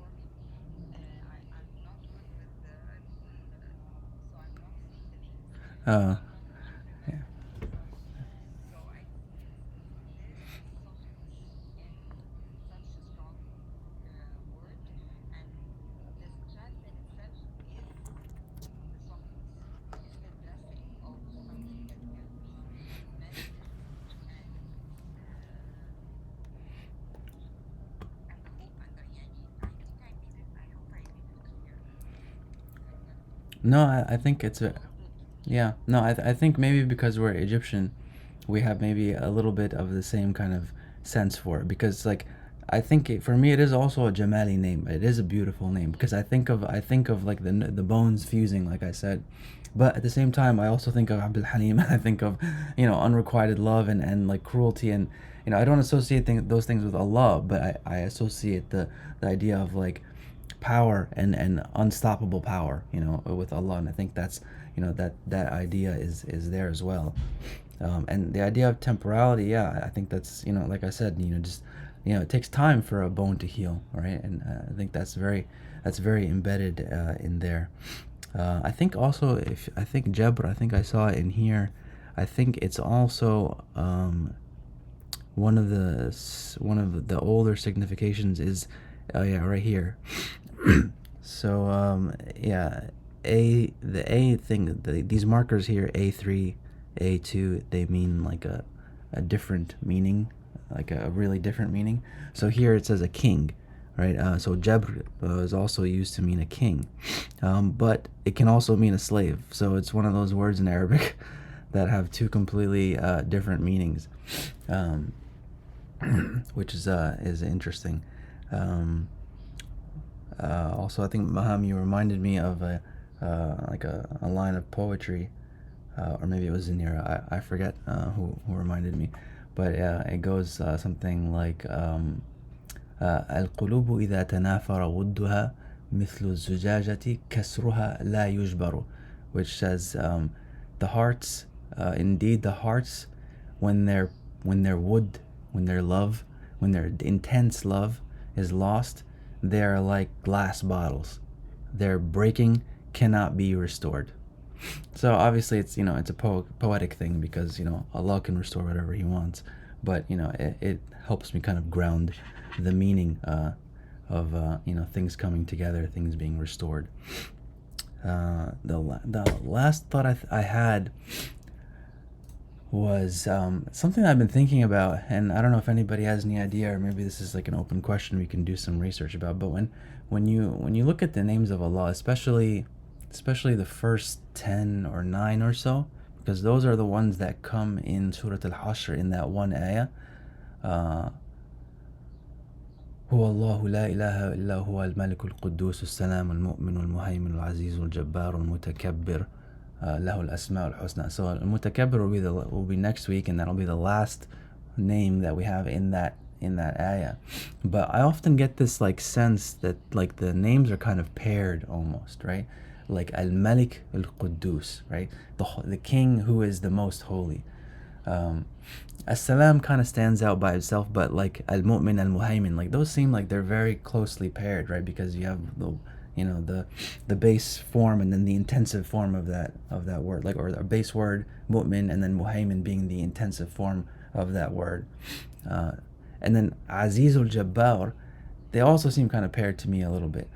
so I'm not seeing the names. Uh, I'm not good with remembering names. So I think there is this softness in such a strong word, and the strength in itself is the softness, is the blessing of something that can be mended, and and the hope and the yani. I think I made it. I hope I made it clear. no, I think it's a, A little bit. yeah. No, I think maybe because we're Egyptian, we have maybe a little bit of the same kind of sense for it. Because like, I think for me it is also a Jamali name. It is a beautiful name because I think of like the bones fusing, like I said. But at the same time, I also think of Abdul Halim. I think of, unrequited love and like cruelty, and I don't associate those things with Allah, but I associate the idea of like power and unstoppable power, with Allah. And I think that's, that idea is there as well. And the idea of temporality, yeah, I think that's, like I said, just, it takes time for a bone to heal, right? And I think that's very embedded in there. I think also, if I think Jabr, I think I saw it in here. I think it's also, one of the older significations is, oh yeah, right here. So yeah, the A thing, these markers here, A3, A2, they mean like a different meaning, like a really different meaning. So here it says a king, right? So Jabr is also used to mean a king, but it can also mean a slave. So it's one of those words in Arabic that have two completely different meanings, um, which is interesting. Um, Also, I think, Maham, you reminded me of like a line of poetry, or maybe it was in here. I forget who reminded me, but it goes something like, القلوب إذا تنافر ودها مثل الزجاجة كسرها لا يجبر, which says, the hearts, indeed the hearts, when their wood, when their love, when their intense love is lost, they are like glass bottles. Their breaking cannot be restored. So obviously it's a poetic thing, because Allah can restore whatever He wants, but it helps me kind of ground the meaning of things coming together, things being restored. The last thought I had was something I've been thinking about, and I don't know if anybody has any idea, or maybe this is like an open question we can do some research about. But when you look at the names of Allah, especially the first 10 or 9 or so, because those are the ones that come in Surah Al-Hashr, in that one ayah. هو الله لا إله إلا هو الملك القدوس السلام المؤمن المهيمن العزيز الجبار المتكبر له الأسماء الحسنى. So المتكبر will be next week, and that'll be the last name that we have in that ayah. But I often get this like sense that like the names are kind of paired almost, right? Like Al-Malik Al-Quddus, right? The king who is the most holy. As-Salam kind of stands out by itself, but like Al-Mu'min, Al-Muhaymin, like those seem like they're very closely paired, right? Because you have the base form and then the intensive form of that word, like, or a base word Mu'min, and then Muhaymin being the intensive form of that word. And then Azizul Jabbar, they also seem kind of paired to me a little bit,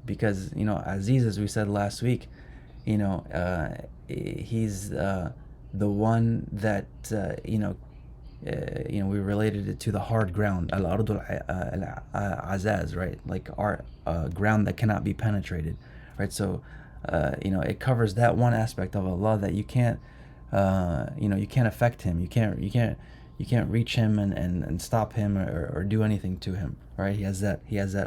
because Aziz, as we said last week, he's the one that we related it to the hard ground, al-ardul azaz, right? Like our ground that cannot be penetrated, right? So it covers that one aspect of Allah that you can't affect Him. You can't you can't reach him and stop him or do anything to him, right? He has that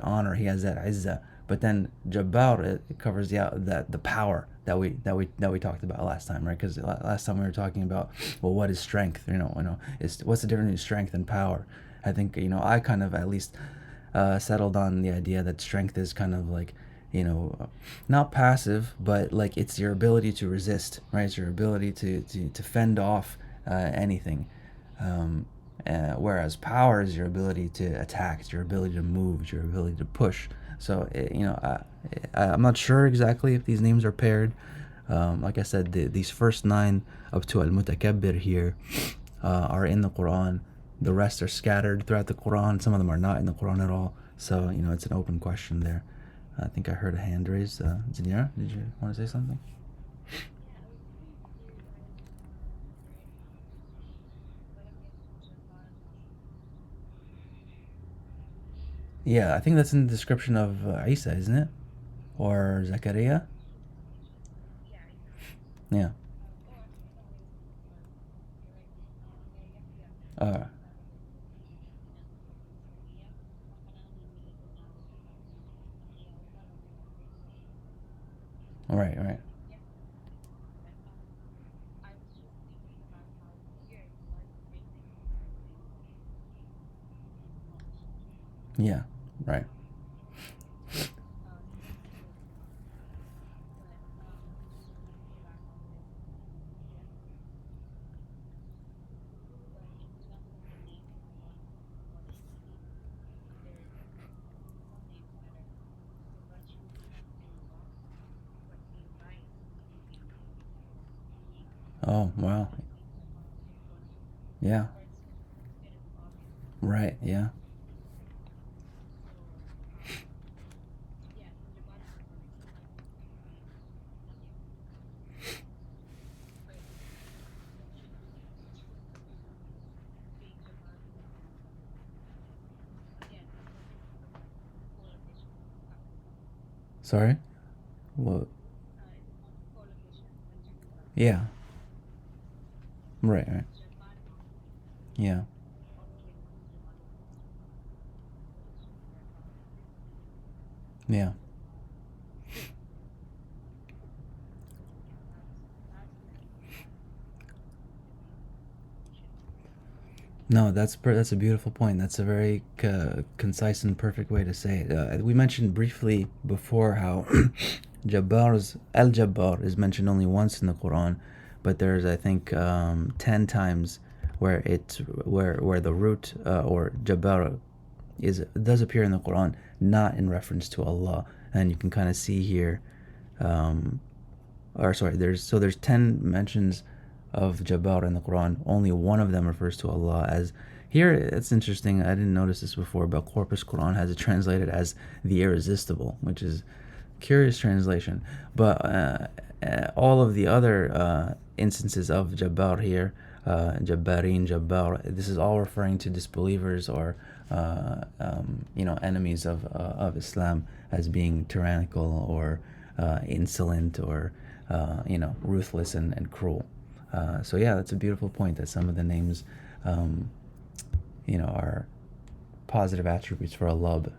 honor, he has that izzah. But then Jabbar, it covers that the power that we talked about last time, right? Because last time we were talking about, well, what is strength? Is what's the difference between strength and power? I think I kind of at least settled on the idea that strength is kind of like, not passive, but like it's your ability to resist, right? It's your ability to fend off anything. Um, Whereas power is your ability to attack, it's your ability to move, it's your ability to push. So, I'm not sure exactly if these names are paired. Like I said, these first nine up to Al Mutakabbir here are in the Quran. The rest are scattered throughout the Quran. Some of them are not in the Quran at all. So, it's an open question there. I think I heard a hand raised. Zinira, did you want to say something? Yeah, I think that's in the description of Isa, isn't it? Or Zakaria? Yeah. Uh, right, right. Yeah, right. Oh, wow. Yeah, right, yeah. Sorry? What? Yeah, right, right. Yeah, yeah. No, that's a beautiful point. That's a very concise and perfect way to say it. We mentioned briefly before how Jabbar's Al Jabbar is mentioned only once in the Quran, but there's I think 10 times where the root or Jabbar does appear in the Quran, not in reference to Allah, and you can kind of see here, um, or sorry, there's 10 mentions of Jabbar in the Quran. Only one of them refers to Allah as. Here, it's interesting. I didn't notice this before, but Corpus Quran has it translated as the irresistible, which is curious translation. But all of the other instances of Jabbar here, Jabbarin, Jabbar, this is all referring to disbelievers or enemies of Islam as being tyrannical or insolent or ruthless and cruel. So yeah, that's a beautiful point that some of the names, um, are positive attributes for Allah, but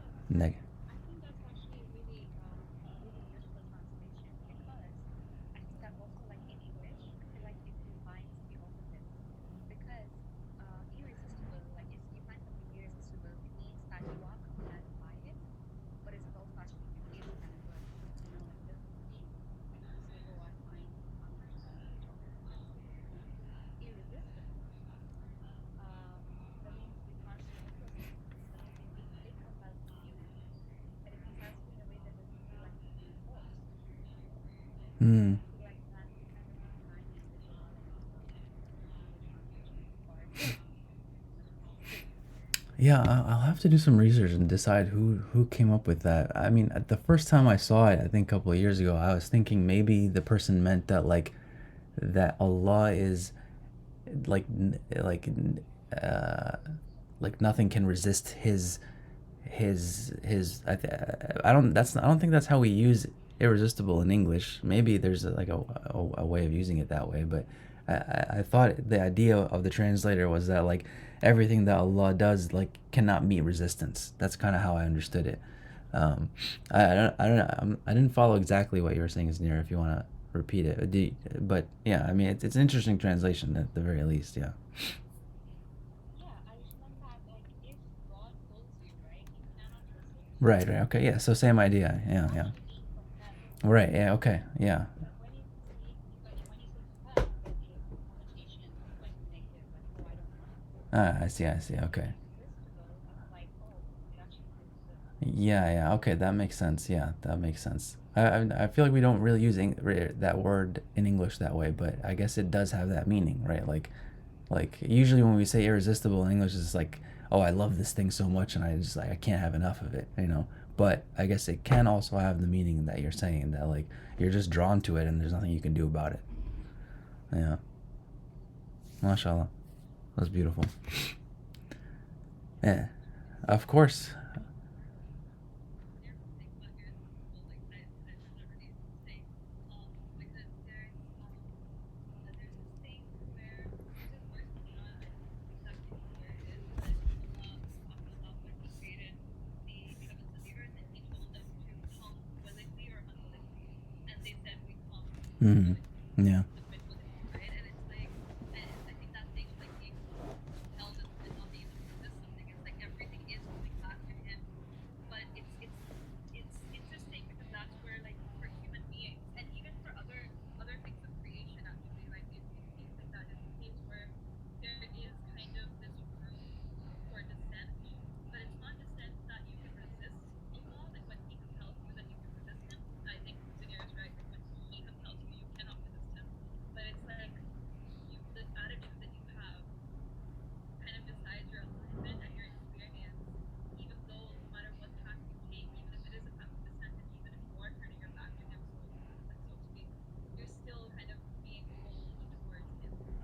mm, yeah, I'll have to do some research and decide who came up with that. I mean, at the first time I saw it, I think a couple of years ago, I was thinking maybe the person meant that like that Allah is like uh like nothing can resist his I don't think that's how we use irresistible in English. Maybe there's like a way of using it that way, but I thought the idea of the translator was that like everything that Allah does like cannot meet resistance. That's kind of how I understood it. Um, I don't know. I didn't follow exactly what you were saying, Znir. If you want to repeat it, but yeah, I mean it's an interesting translation at the very least. Yeah. Right. Right. Okay. Yeah. So same idea. Yeah. Yeah. Right. Yeah. Okay. Yeah. Ah, I see. I see. Okay. Yeah, yeah. Okay, that makes sense. Yeah, that makes sense. I feel like we don't really use that word in English that way, but I guess it does have that meaning, right? Like usually when we say irresistible in English, it's like, oh, I love this thing so much, and I just like I can't have enough of it, you know. But I guess it can also have the meaning that you're saying that like you're just drawn to it, and there's nothing you can do about it. Yeah, mashallah, that's beautiful. Yeah, of course. Hmm. Yeah.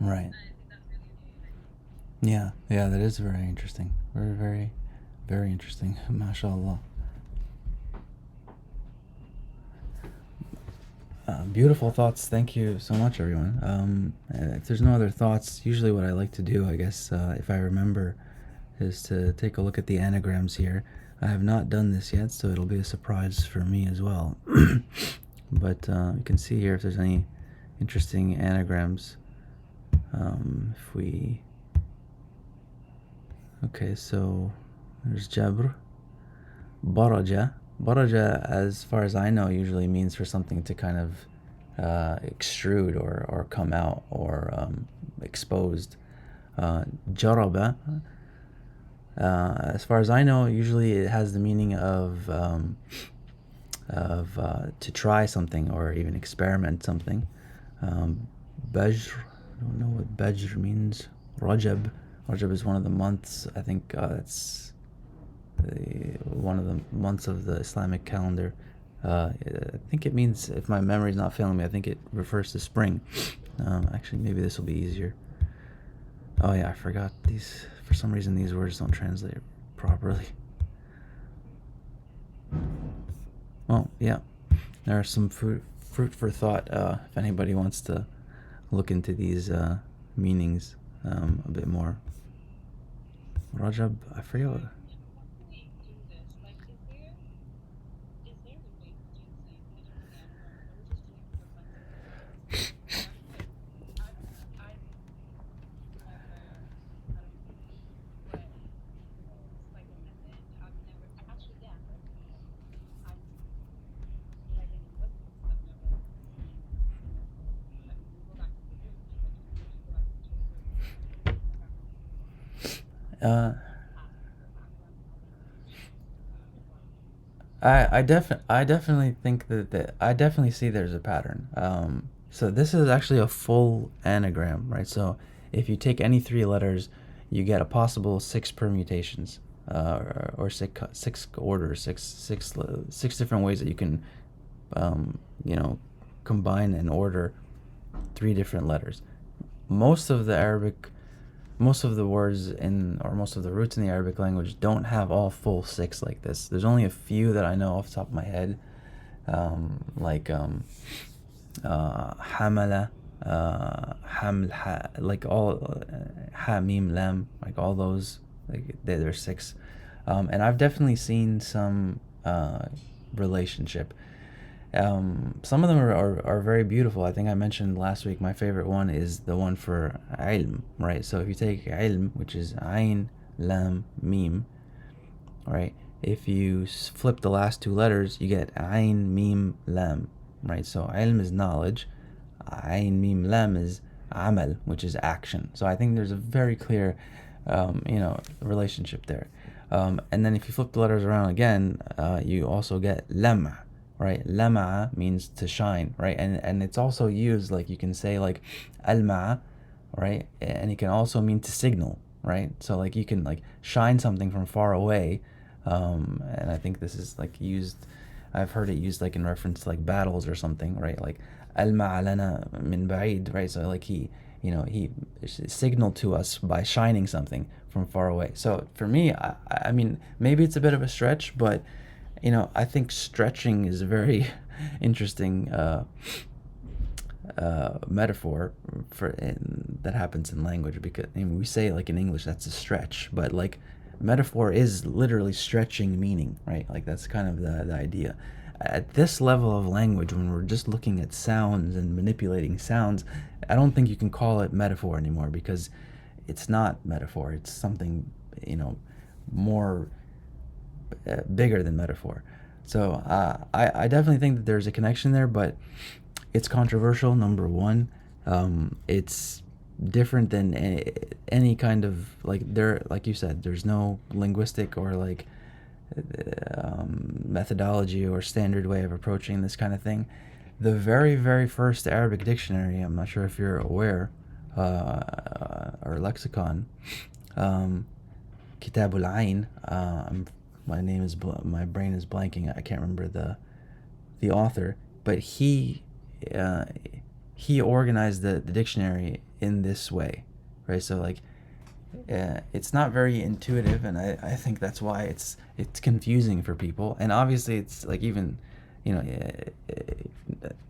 Right. Yeah, yeah, that is very interesting. Very, very, very interesting. MashaAllah. Beautiful thoughts. Thank you so much, everyone. If there's no other thoughts, usually what I like to do, I guess, if I remember, is to take a look at the anagrams here. I have not done this yet, so it'll be a surprise for me as well. But you can see here if there's any interesting anagrams. If we. Okay, so there's Jabr. Baraja. Baraja, as far as I know, usually means for something to kind of extrude or come out or exposed. Jaraba, as far as I know, usually it has the meaning of to try something or even experiment something. Bajr, I don't know what Bajr means. Rajab. Rajab is one of the months. I think it's one of the months of the Islamic calendar. I think it means, if my memory is not failing me, I think it refers to spring. Actually, maybe this will be easier. Oh yeah, I forgot these. For some reason, these words don't translate properly. Well, yeah, there are some fruit for thought. If anybody wants to look into these meanings a bit more. Rajab, I forget what. Uh, I definitely think that I definitely see there's a pattern. So this is actually a full anagram, right? So if you take any three letters, you get a possible six permutations, or six orders, six different ways that you can, you know, combine and order three different letters. Most of the Arabic most of the words in, or most of the roots in the Arabic language don't have all full six like this. There's only a few that I know off the top of my head, like hamala. ham, ha, like all ha, mim, lam, like all those, like there's six. And I've definitely seen some relationship. Some of them are very beautiful. I think I mentioned last week my favorite one is the one for ilm, right? So if you take ilm, which is ayn, lam, mim, right? If you flip the last two letters, you get ayn, mim, lam, right? So ilm is knowledge, ayn, mim, lam is amal, which is action. So I think there's a very clear, relationship there. And then if you flip the letters around again, you also get lam, right? Lama means to shine, right? And it's also used, like you can say like alma, right? And it can also mean to signal, right? So like you can like shine something from far away. And I think this is like used, I've heard it used like in reference to like battles or something, right? Like alma alana min ba'id, right? So like he signaled to us by shining something from far away. So for me, I mean, maybe it's a bit of a stretch, but I think stretching is a very interesting metaphor that happens in language, because we say like in English that's a stretch, but like metaphor is literally stretching meaning, right? Like that's kind of the idea. At this level of language, when we're just looking at sounds and manipulating sounds, I don't think you can call it metaphor anymore, because it's not metaphor. It's something, more bigger than metaphor. So I definitely think that there's a connection there, but it's controversial. Number one, it's different than any kind of like you said, there's no linguistic or like methodology or standard way of approaching this kind of thing. The very, very first Arabic dictionary, I'm not sure if you're aware, or lexicon, Kitab al-Ain. My brain is blanking. I can't remember the author, but he organized the dictionary in this way, right? So like, it's not very intuitive, and I think that's why it's confusing for people. And obviously, it's like even,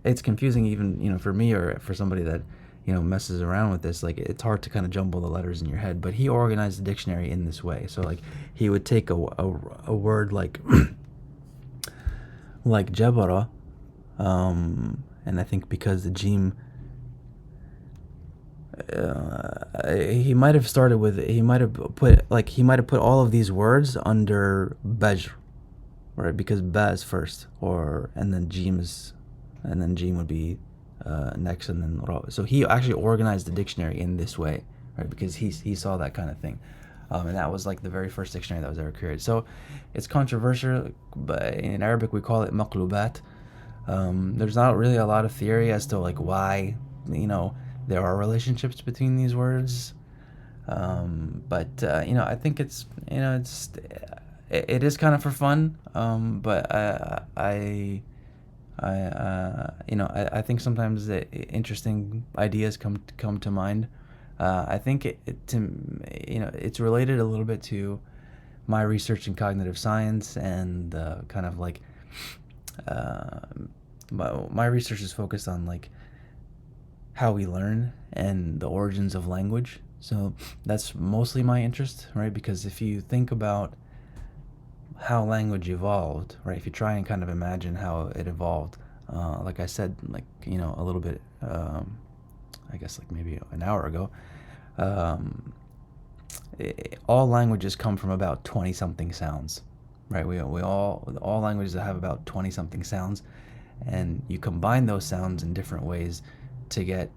it's confusing even for me or for somebody that messes around with this. Like it's hard to kind of jumble the letters in your head. But he organized the dictionary in this way. So like he would take a word like like jabara, and I think because the jim. He might have put all of these words under bajr, right? Because ba is first, and then jim would be next, and then ra. So he actually organized the dictionary in this way, right? Because he saw that kind of thing, and that was like the very first dictionary that was ever created. So it's controversial, but in Arabic we call it maqlubat. There's not really a lot of theory as to like why there are relationships between these words, but I think it is kind of for fun, but I think sometimes interesting ideas come to mind. I think it's related a little bit to my research in cognitive science, and kind of like my research is focused on like how we learn and the origins of language. So that's mostly my interest, right? Because if you think about how language evolved, right? If you try and kind of imagine how it evolved, like I said, like a little bit, I guess like maybe an hour ago, all languages come from about 20 something sounds, right? We all languages have about 20 something sounds, and you combine those sounds in different ways to get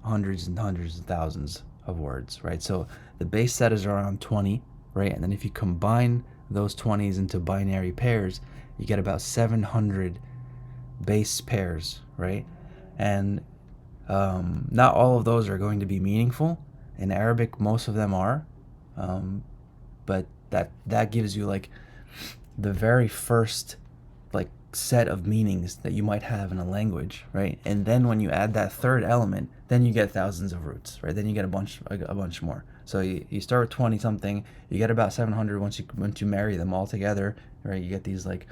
hundreds and hundreds of thousands of words, right? So the base set is around 20, right? And then if you combine those 20s into binary pairs, you get about 700 base pairs, right? And not all of those are going to be meaningful. In Arabic, most of them are, but that gives you like the very first like set of meanings that you might have in a language, right? And then when you add that third element, then you get thousands of roots, right? Then you get a bunch more. So you start with 20 something, you get about 700 once you marry them all together, right? You get these like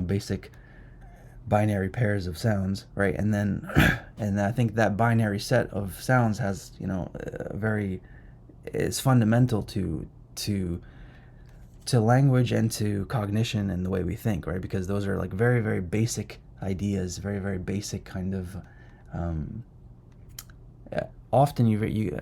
basic binary pairs of sounds, right? And then and I think that binary set of sounds has, very is fundamental to to language and to cognition and the way we think, right? Because those are like very, very basic ideas, very, very basic kind of. Um, Often,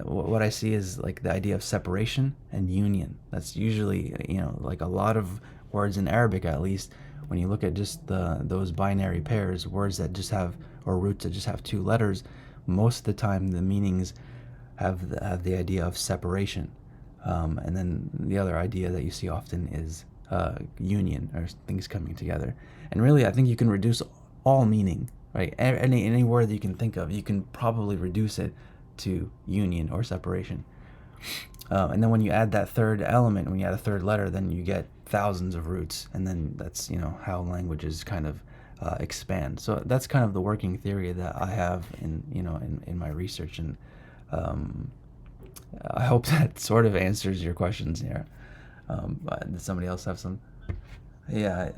what I see is like the idea of separation and union. That's usually, like a lot of words in Arabic, at least, when you look at just those binary pairs, words that just have, or roots that just have two letters, most of the time the meanings have the idea of separation. And then the other idea that you see often is union, or things coming together. And really, I think you can reduce all meaning, right? Any word that you can think of, you can probably reduce it to union or separation. And then when you add that third element, when you add a third letter, then you get thousands of roots, and then that's how languages kind of expand. So that's kind of the working theory that I have in my research, and um, I hope that sort of answers your questions here. Did somebody else have some? Yeah.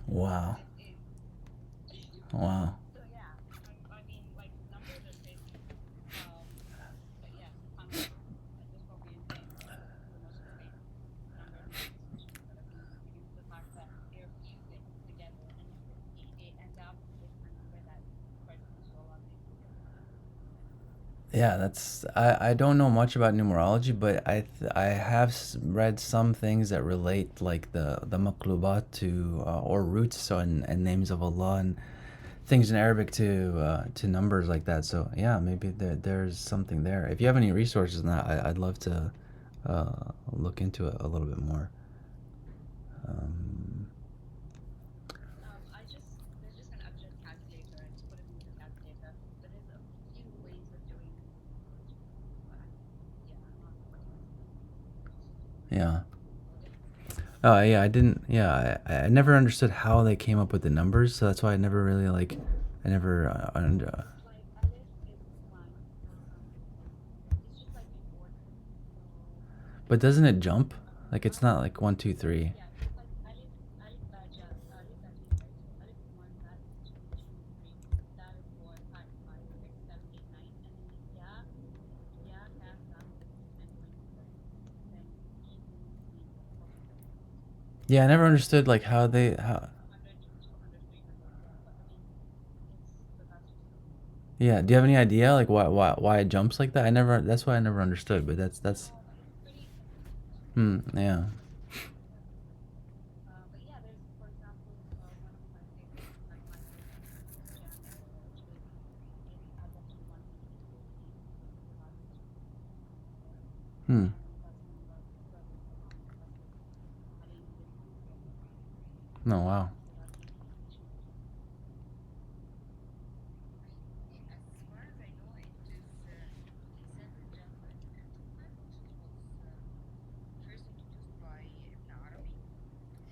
Wow. Wow. Yeah, I don't know much about numerology, but I have read some things that relate like the maqlubat to or roots, so and names of Allah, and things in Arabic to numbers like that. So yeah, maybe there's something there. If you have any resources on that, I'd love to look into it a little bit more. Um, yeah. Oh yeah, I didn't. Yeah, I never understood how they came up with the numbers, so that's why I never really like. I never. But doesn't it jump? Like it's not like one, two, three. Yeah, I never understood like how they how. Yeah, do you have any idea like why it jumps like that? I never. That's why I never understood. But that's. Hmm. Yeah. Hmm. No. Wow.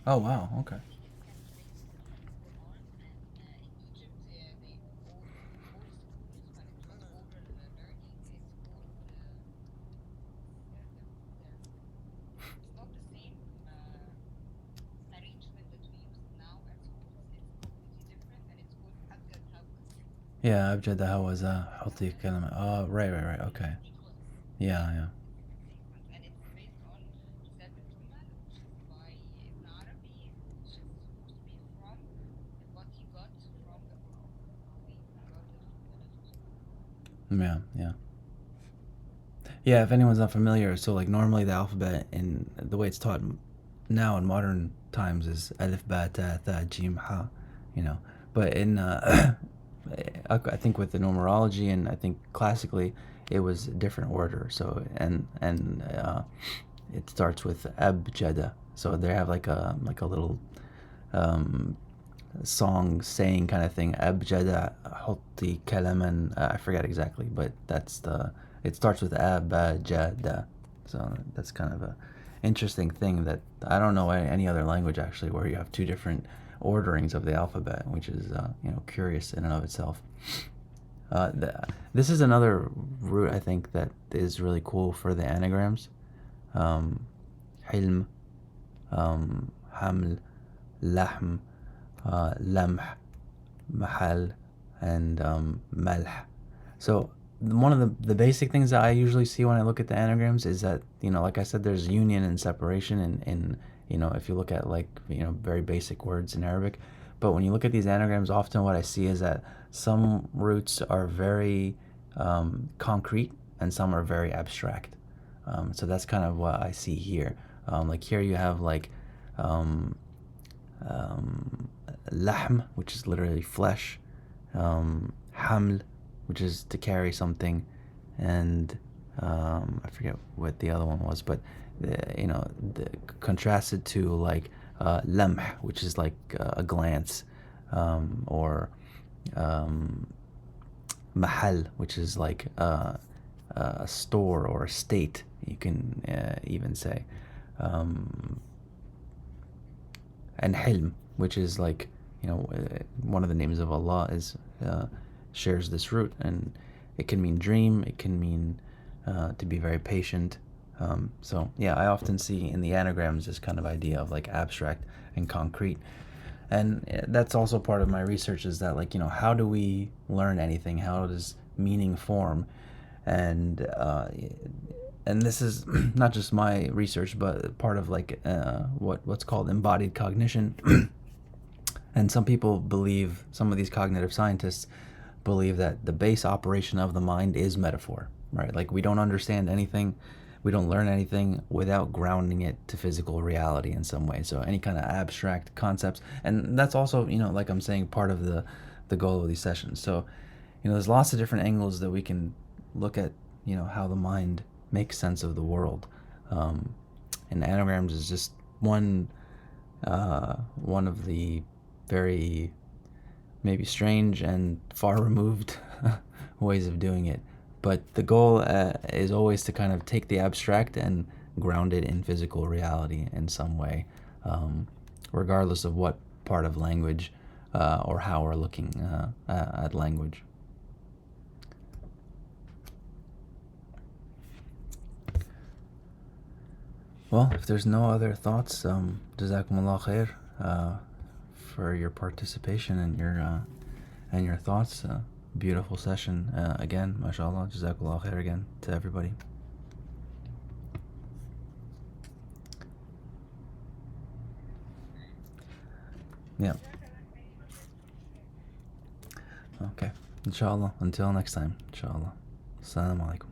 Oh wow. Okay. Yeah, أبجد هوى حطي كلمة. Oh, right. Okay. Yeah. Yeah. Yeah. Yeah, if anyone's not familiar, so like normally the alphabet in the way it's taught now in modern times is alif ba ta tha jim ha, you know. But in I think with the numerology and I think classically it was a different order. So and it starts with abjada. So they have like a little um, song saying kind of thing. Abjada hutti kalaman. I forget exactly, but that's the. It starts with abjada. So that's kind of a interesting thing that I don't know any other language actually where you have two different orderings of the alphabet, which is curious in and of itself. This is another root I think that is really cool for the anagrams. حلم, حمل, لحم, لمح, محل, and ملح. So one of the basic things that I usually see when I look at the anagrams is that, like I said, there's union and separation in if you look at like, very basic words in Arabic. But when you look at these anagrams, often what I see is that some roots are very concrete and some are very abstract. So that's kind of what I see here. Like here you have like lahm, which is literally flesh, haml, which is to carry something, and I forget what the other one was, but contrasted to like lamh, which is like a glance, or mahal, which is like a store or a state, you can even say, and hilm, which is like one of the names of Allah is shares this root, and it can mean dream, it can mean to be very patient. So yeah, I often see in the anagrams this kind of idea of like abstract and concrete, and that's also part of my research, is that like how do we learn anything, how does meaning form, and this is not just my research but part of like what's called embodied cognition. And some people believe, some of these cognitive scientists believe, that the base operation of the mind is metaphor, right? Like we don't understand anything, we don't learn anything without grounding it to physical reality in some way. So any kind of abstract concepts, and that's also, like I'm saying, part of the goal of these sessions. So, there's lots of different angles that we can look at, how the mind makes sense of the world. And anagrams is just one of the very maybe strange and far removed ways of doing it. But the goal is always to kind of take the abstract and ground it in physical reality in some way, regardless of what part of language or how we're looking at language. Well, if there's no other thoughts, jazakumullah khair for your participation and your thoughts. Beautiful session again, mashallah. Jazakallah khair again to everybody. Yeah. Okay. Inshallah. Until next time. Inshallah. Assalamu alaikum.